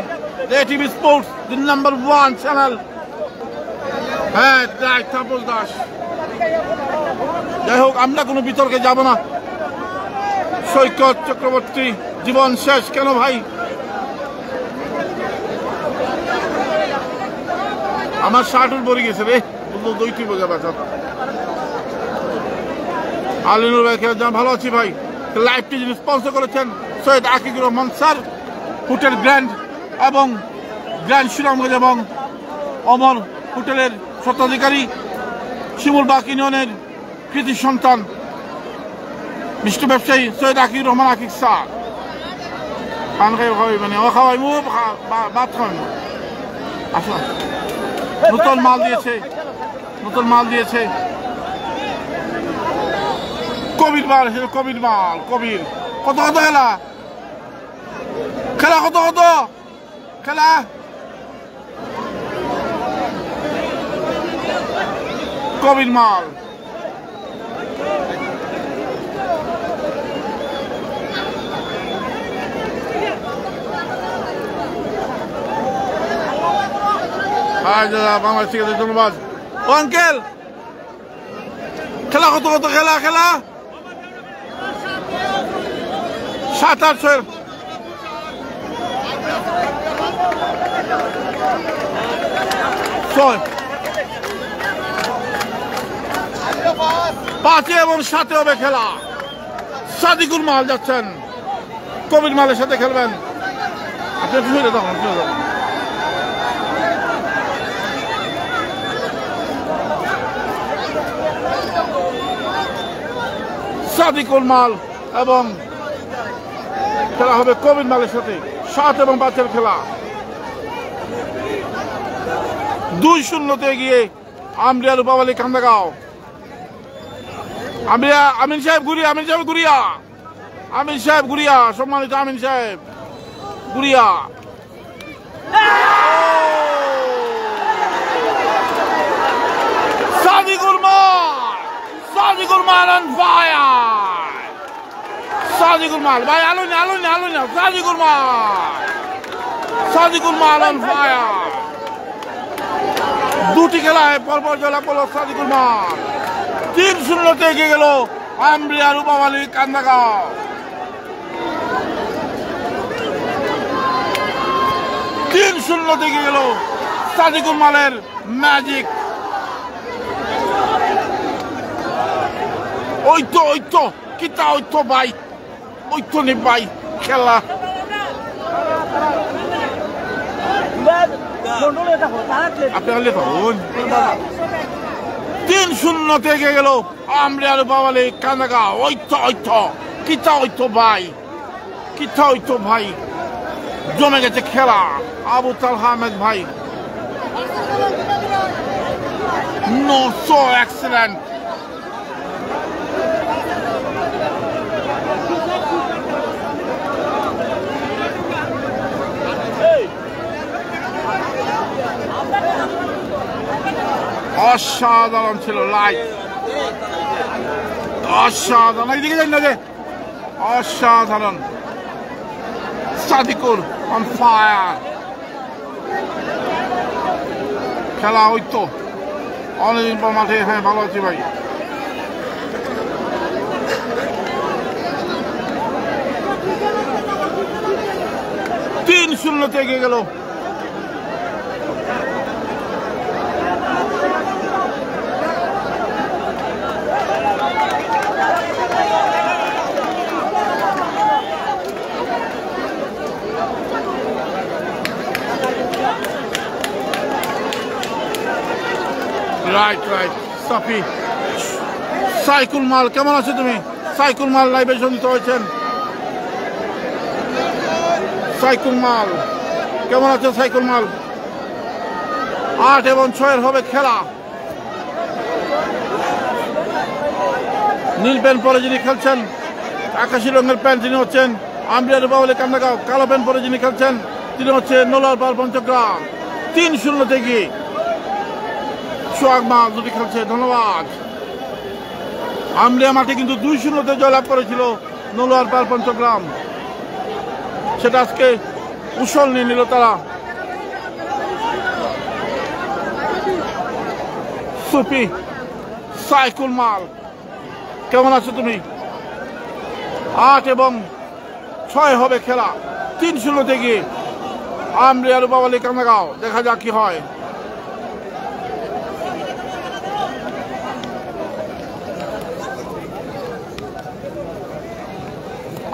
ATV sports the number 1 channel হ্যাঁ তাপস দাস যাই হোক আমরা কোনো বিতর্কে যাব না সৈকত চক্রবর্তী জীবন শেষ কেন ভাই আমার শার্টুর পরে গেছে রে দইটি বোঝা বাঁচা আলিনুর ভাই ভালো আছি ভাই লাইভটি যিনি স্পন্সর করেছেন Syed Akikur Rahman sir hotel grand এবং গ্র্যান্ড সুনামগঞ্জ এবং অমর হোটেলের স্বত্বাধিকারী শিমুলবাগ ইউনিয়নের কৃতি সন্তান মিষ্টি ব্যবসায়ী সৈয়দ আকিকুর রহমান আকিক স্যার পান খাই মানে ও খাওয়াই মু ভাত খাওয়াই মু আসলাম নতুন মাল দিয়েছে কবির মাল কত খেলা কত খেলা কবির মাল বাংলাদেশ থেকে ধন্যবাদ ও আঙ্কেল খেলা কত খেলা 7-8 5 এবং 7 হবে খেলা সাদিকুল মাল যাচ্ছেন কবির মালের সাথে খেলবেন আপনি শুনে দেখুন সাদিকুল মাল এবং খেলা হবে কবির মালের সাথে 7 এবং 5 খেলা 2-0 গিয়ে আমরিয়া রূপাবালী কান্দাগাঁও আমিন সাহেব গুড়িয়া সম্মানিত আমিন সাহেব গুড়িয়া সাদিকুল মাল অন ফায়ার সাদিকুল মাল ভাই আলো না সাদিকুল মাল অন ফায়ার দুটি খেলায় পরপর জয়লা পড়ল সাদিকুল মাল 3-0 এগিয়ে গেল আমরিয়া রূপাবালীর কান্দাগাঁও এগিয়ে গেল সাদিকুল মালের ম্যাজিক ওই তো কিতা ভাই নি ভাই খেলা আপনি 3-0 থেকে গেল আমরিয়া রূপাবালী কান্দাগাঁও ওই তো কিতা ভাই জমে গেছে খেলা আবু তালহা আহমেদ ভাই নো সো এক্সেলেন্ট অসাধারণ ছিল লাইট, অসাধারণ। এইদিকে যাই না যে, অসাধারণ। Sadiqur on fire. খেলা ওই তো অনেকদিন পর মাঠে। হ্যাঁ, ভালো আছি ভাই। তিন 0 এগিয়ে গেল। রাইট রাইট সাফি। সাইকুল মাল, কেমন আছো তুমি? সাইকুল মাল লাইভে শুনতে হয়েছেন। সাইকুল মাল কেমন আছে? সাইকুল মাল 8 এবং 6 হবে খেলা। নীল প্যান্ট পরে যিনি খেলছেন, আকাশি রঙের প্যান্ট যিনি হচ্ছেন আম্বিয়ার বাউলে কান্দাগাঁও। কালো প্যান্ট পরে যিনি খেলছেন তিনি হচ্ছে নোলার পাল পঞ্চগ্রাম। 3-0 থেকে সোহাগ মাল দুটি খেলছে। ধন্যবাদ। আমলিয়া মাঠে কিন্তু 2-0 জয়লাভ করেছিল নোলার পাল পঞ্চগ্রাম। সেটা আজকে কুশল নিয়ে নিল তারা। সুপি সাইকুল মাল কেমন আছো তুমি? 8 এবং 6 হবে খেলা। 3-0 থেকে আমলিয়ার বাওয়ালি কান্দাগাঁও। দেখা যাক কি হয়।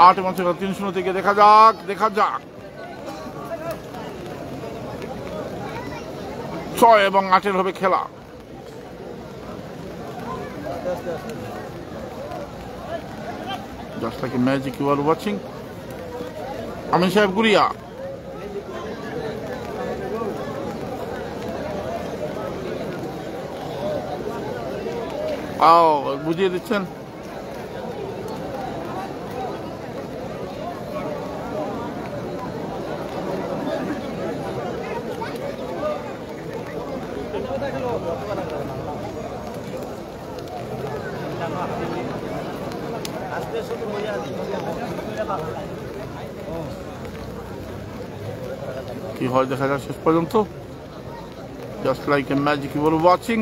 আট এবং 3-0 থেকে দেখা যাক, দেখা যাক। 6 এবং 8 হবে খেলা। Just like a magic you are watching. আমিন সাহেব গুড়িয়া। বুঝিয়ে দিচ্ছেন। কি হয় দেখা যাক শেষ পর্যন্ত। Just like a magic you are watching.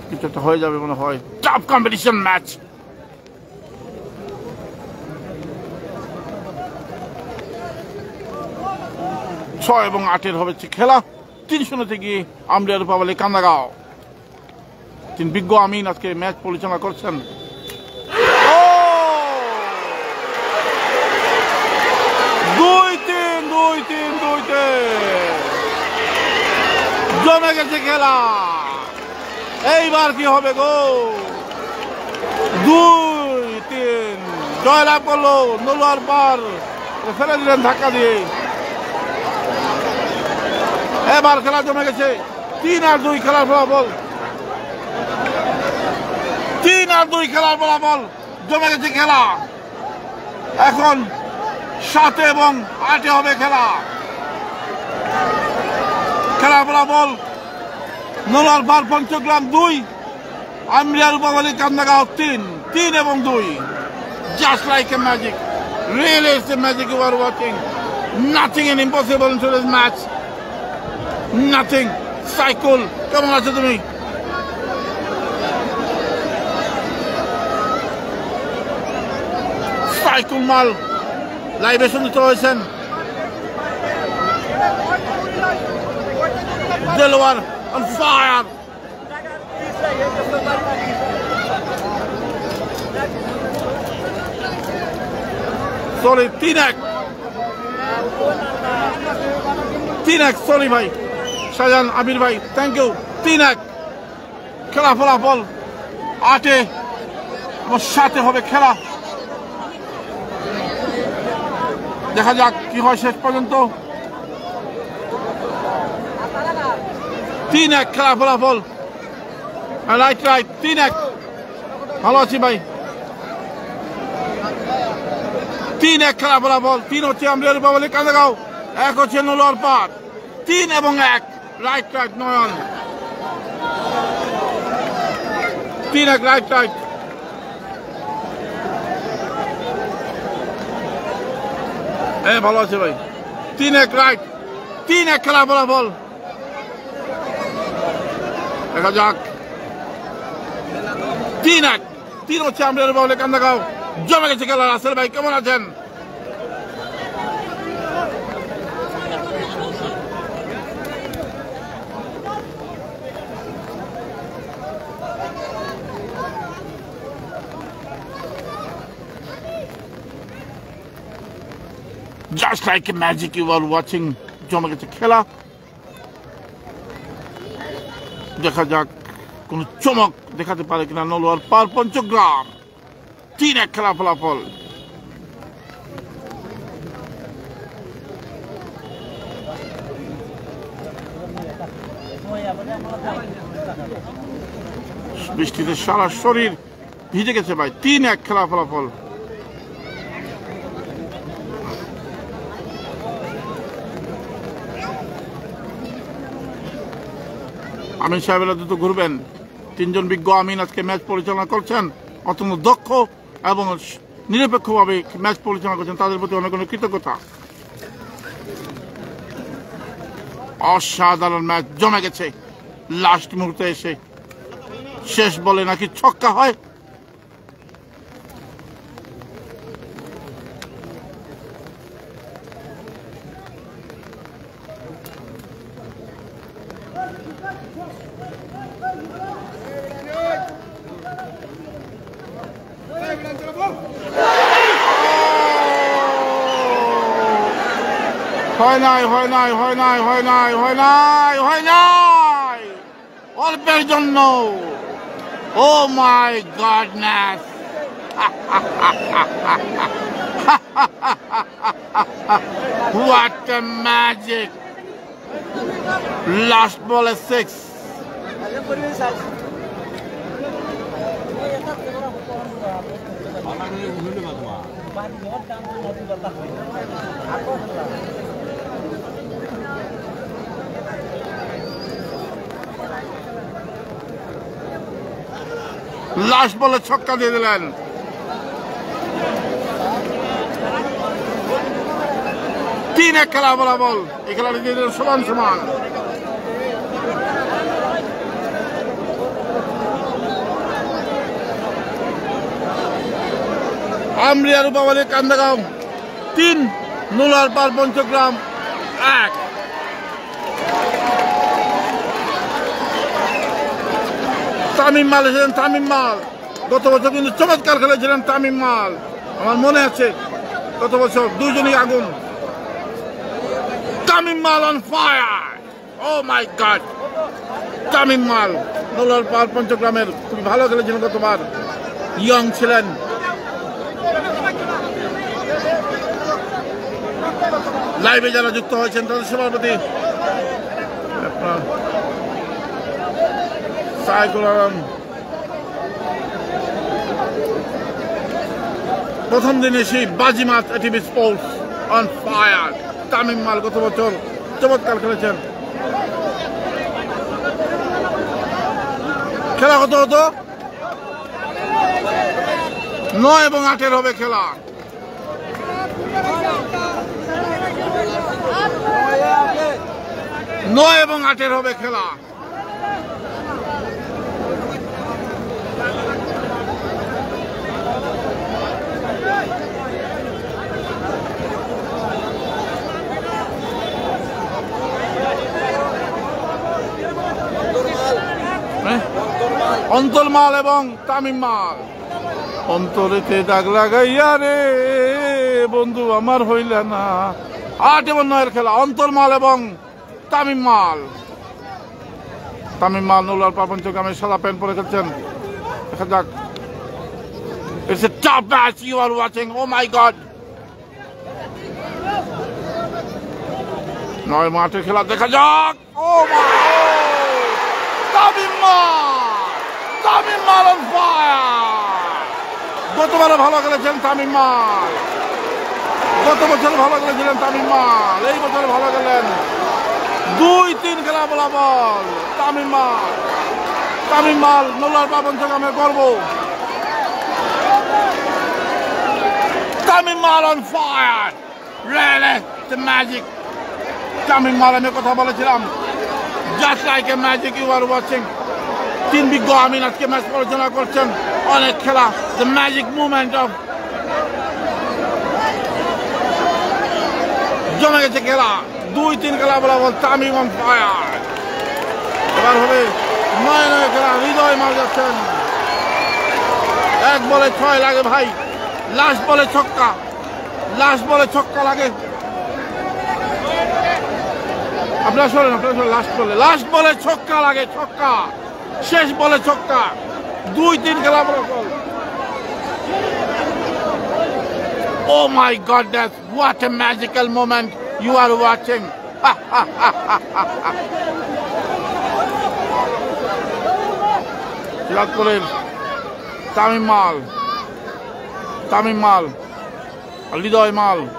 কিছু একটা হয়ে যাবে মনে হয়। Tough competition match. ছয় এবং 8 হবে খেলা। 3-0 থেকে আমলিয়ার বাওয়ালি কান্দাগাঁও। তিনি বিজ্ঞ আমিন আজকে ম্যাচ পরিচালনা করছেন। জমে গেছে খেলা। এইবার কি হবে গো? 2-3 জয়লাভ করলো নোলার পার। ফেলে দিলেন ধাক্কা দিয়ে। এবার খেলা জমে গেছে। 3-2 খেলার ফলাফল। 3-2 খেলার ফলাফল। জমে গেছে খেলা। এখন 7 এবং 8 হবে খেলা। খেলা ফলাফল নোলার পার পঞ্চগ্রাম 2, আমলিয়ার বাওয়ালি কান্দাগাঁও 3 এবং 2। Just like a magic. Really it's the magic you are watching. Nothing is impossible in today's match. Nothing. সাইকুল কেমন আছো তুমি? সাইকুল মাল লাইভে শুনতে হয়েছেন। Delwar on fire. Sorry, 3-1 sorry ভাই। শাহজাহান আবির ভাই থ্যাংক ইউ। 3-1 খেলা ফলাফল। 8 এবং 7 হবে খেলা। দেখা যাক কি হয় শেষ পর্যন্ত। 3-1 খেলা ফলাফল। রাইট 3-1। ভালো আছি ভাই। 3-1 খেলা ফলাফল। 3 হচ্ছে আমলিয়ার বাওয়ালি কান্দাগাঁও, 1 হচ্ছে নোলার পার। 3 এবং 1 রাইট নয়ন। 3-1 রাইট রাইট। হ্যাঁ ভালো আছে ভাই। 3-1 রাইট। 3-1 খেলা ফলাফল। দেখা যাক। 3-1। 3 হচ্ছে আমরা বলে কান্দাগাঁও। জমে গেছে খেলা। রাসেল ভাই কেমন আছেন? Just like a magic, you are watching জমে গেছে খেলা। দেখা যাক কোন চমক দেখাতে পারে কিনা নলোয়ার পার পঞ্চগ্রাম। 3-1 খেলা ফলাফল। বৃষ্টিতে সারা শরীর ভিজে গেছে ভাই। 3-1 খেলা ফলাফল। আমিন সাহেবেরা দ্রুত ঘুরবেন। 3 জন বিজ্ঞ আমিন আজকে ম্যাচ পরিচালনা করছেন। অত্যন্ত দক্ষ এবং নিরপেক্ষভাবে ম্যাচ পরিচালনা করছেন। তাদের প্রতি অনেক অনেক কৃতজ্ঞতা। অসাধারণ ম্যাচ জমে গেছে। লাস্ট মুহূর্তে এসে শেষ বলে নাকি ছক্কা হয়। হয় নাই অল্পের জন্য। Oh my goodness. What a magic. Last বলে 6। লাস্ট বলে ছক্কা দিয়ে দিলেন। তিন এক খেলা বরাবর। এই খেলাটি দিয়ে দিলেন সমান সমান। আমরিয়া রূপাবলী কান্দাগাঁও 3, নোলার পার পঞ্চগ্রাম 1। তামিম মাল এসেছেন। তামিম মাল গত বছর কিন্তু চমৎকার খেলেছিলেন। তামিম মাল আমার মনে আছে গত বছর দুজনই আগুন। Tamim Mal on fire. Oh my god. Tamim Mal নোলার পার পঞ্চগ্রামের খুবই ভালো খেলেছিলেন গতবার। ইয়ং ছিলেন। লাইভে যারা যুক্ত হয়েছেন তাদের সবার প্রতি প্রথম দিনে সেই বাজিমাত ATV sports on fire. Tamim মাল গত বছর চমৎকার খেলেছেন। খেলা কত হতো? 9 এবং 8 হবে খেলা। নয় এবং 8 হবে খেলা। অন্তর মাল এবং তামিম মাল। অন্তরেতে দাগ লাগাইয়া রে বন্ধু আমার হইলা না। 8 এবং 9 খেলা। অন্তর মাল এবং তামিম মাল। তামিম মাল নোলার পার পঞ্চগ্রামে সাদা প্যান্ট পরে খেলছেন। দেখা যাক। It's a tough match you are watching. Oh my God. 9 মাঠের খেলা দেখা যাক। Oh my God. তামিম মাল on fire. গতবারে ভালো খেলেছেন তামিম মাল। গত বছর ভালো খেলেছিলেন তামিম মাল। এই বছর ভালো খেলেন। 2-3 খেলা বরাবর। তামিম মাল নোলার পঞ্চগ্রামের গর্ব। Tamim Mal on fire, really the magic. Tamim মাল আমি কথা বলেছিলাম, just like a magic you are watching. তিন বিজ্ঞ আমিন আজকে ম্যাচ পরিচালনা করছেন, অনেক খেলা, the magic moment of জমে গেছে খেলা, 2-3 খেলা বলাবল। Tamim on fire. এবার হবে 9 খেলা, হৃদয় মাল যাচ্ছেন, 1 বলে 6 লাগে ভাই, লাস্ট বলে ছক্কা লাগে। আপনারা শোনেন, লাস্ট বলে ছক্কা লাগে, শেষ বলে ছক্কা, 2-3 খেলা বলাবল। Oh my goodness, what a magical moment you are watching. সিরাজপুরের Tamim মাল,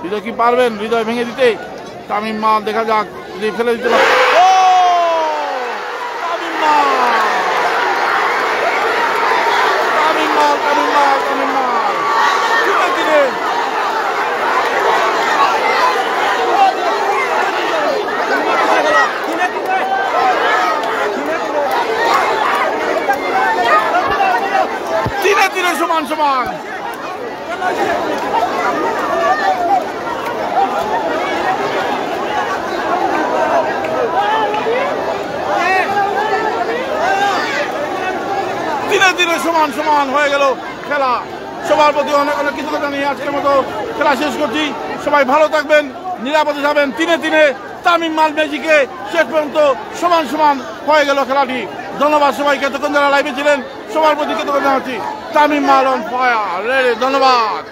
হৃদয় কি পারবেন হৃদয় ভেঙে দিতে? তামিম মাল দেখা যাক, যদি ফেলে দিতে পারে। তামিম মাল তিনে সমান। দিনে সমান হয়ে গেল খেলা। সবার প্রতি অনেক কৃতজ্ঞতা নিয়ে আজকের মতো খেলা শেষ করছি। সবাই ভালো থাকবেন, নিরাপদে যাবেন। তিনে তামিম মাল ম্যাজিকে শেষ পর্যন্ত সমান হয়ে গেল খেলাটি। ধন্যবাদ সবাইকে, এতক্ষণ যারা লাইভে ছিলেন সবার প্রতি কৃতজ্ঞতা জানাচ্ছি। তামিম মাল অন ফায়ার, ধন্যবাদ।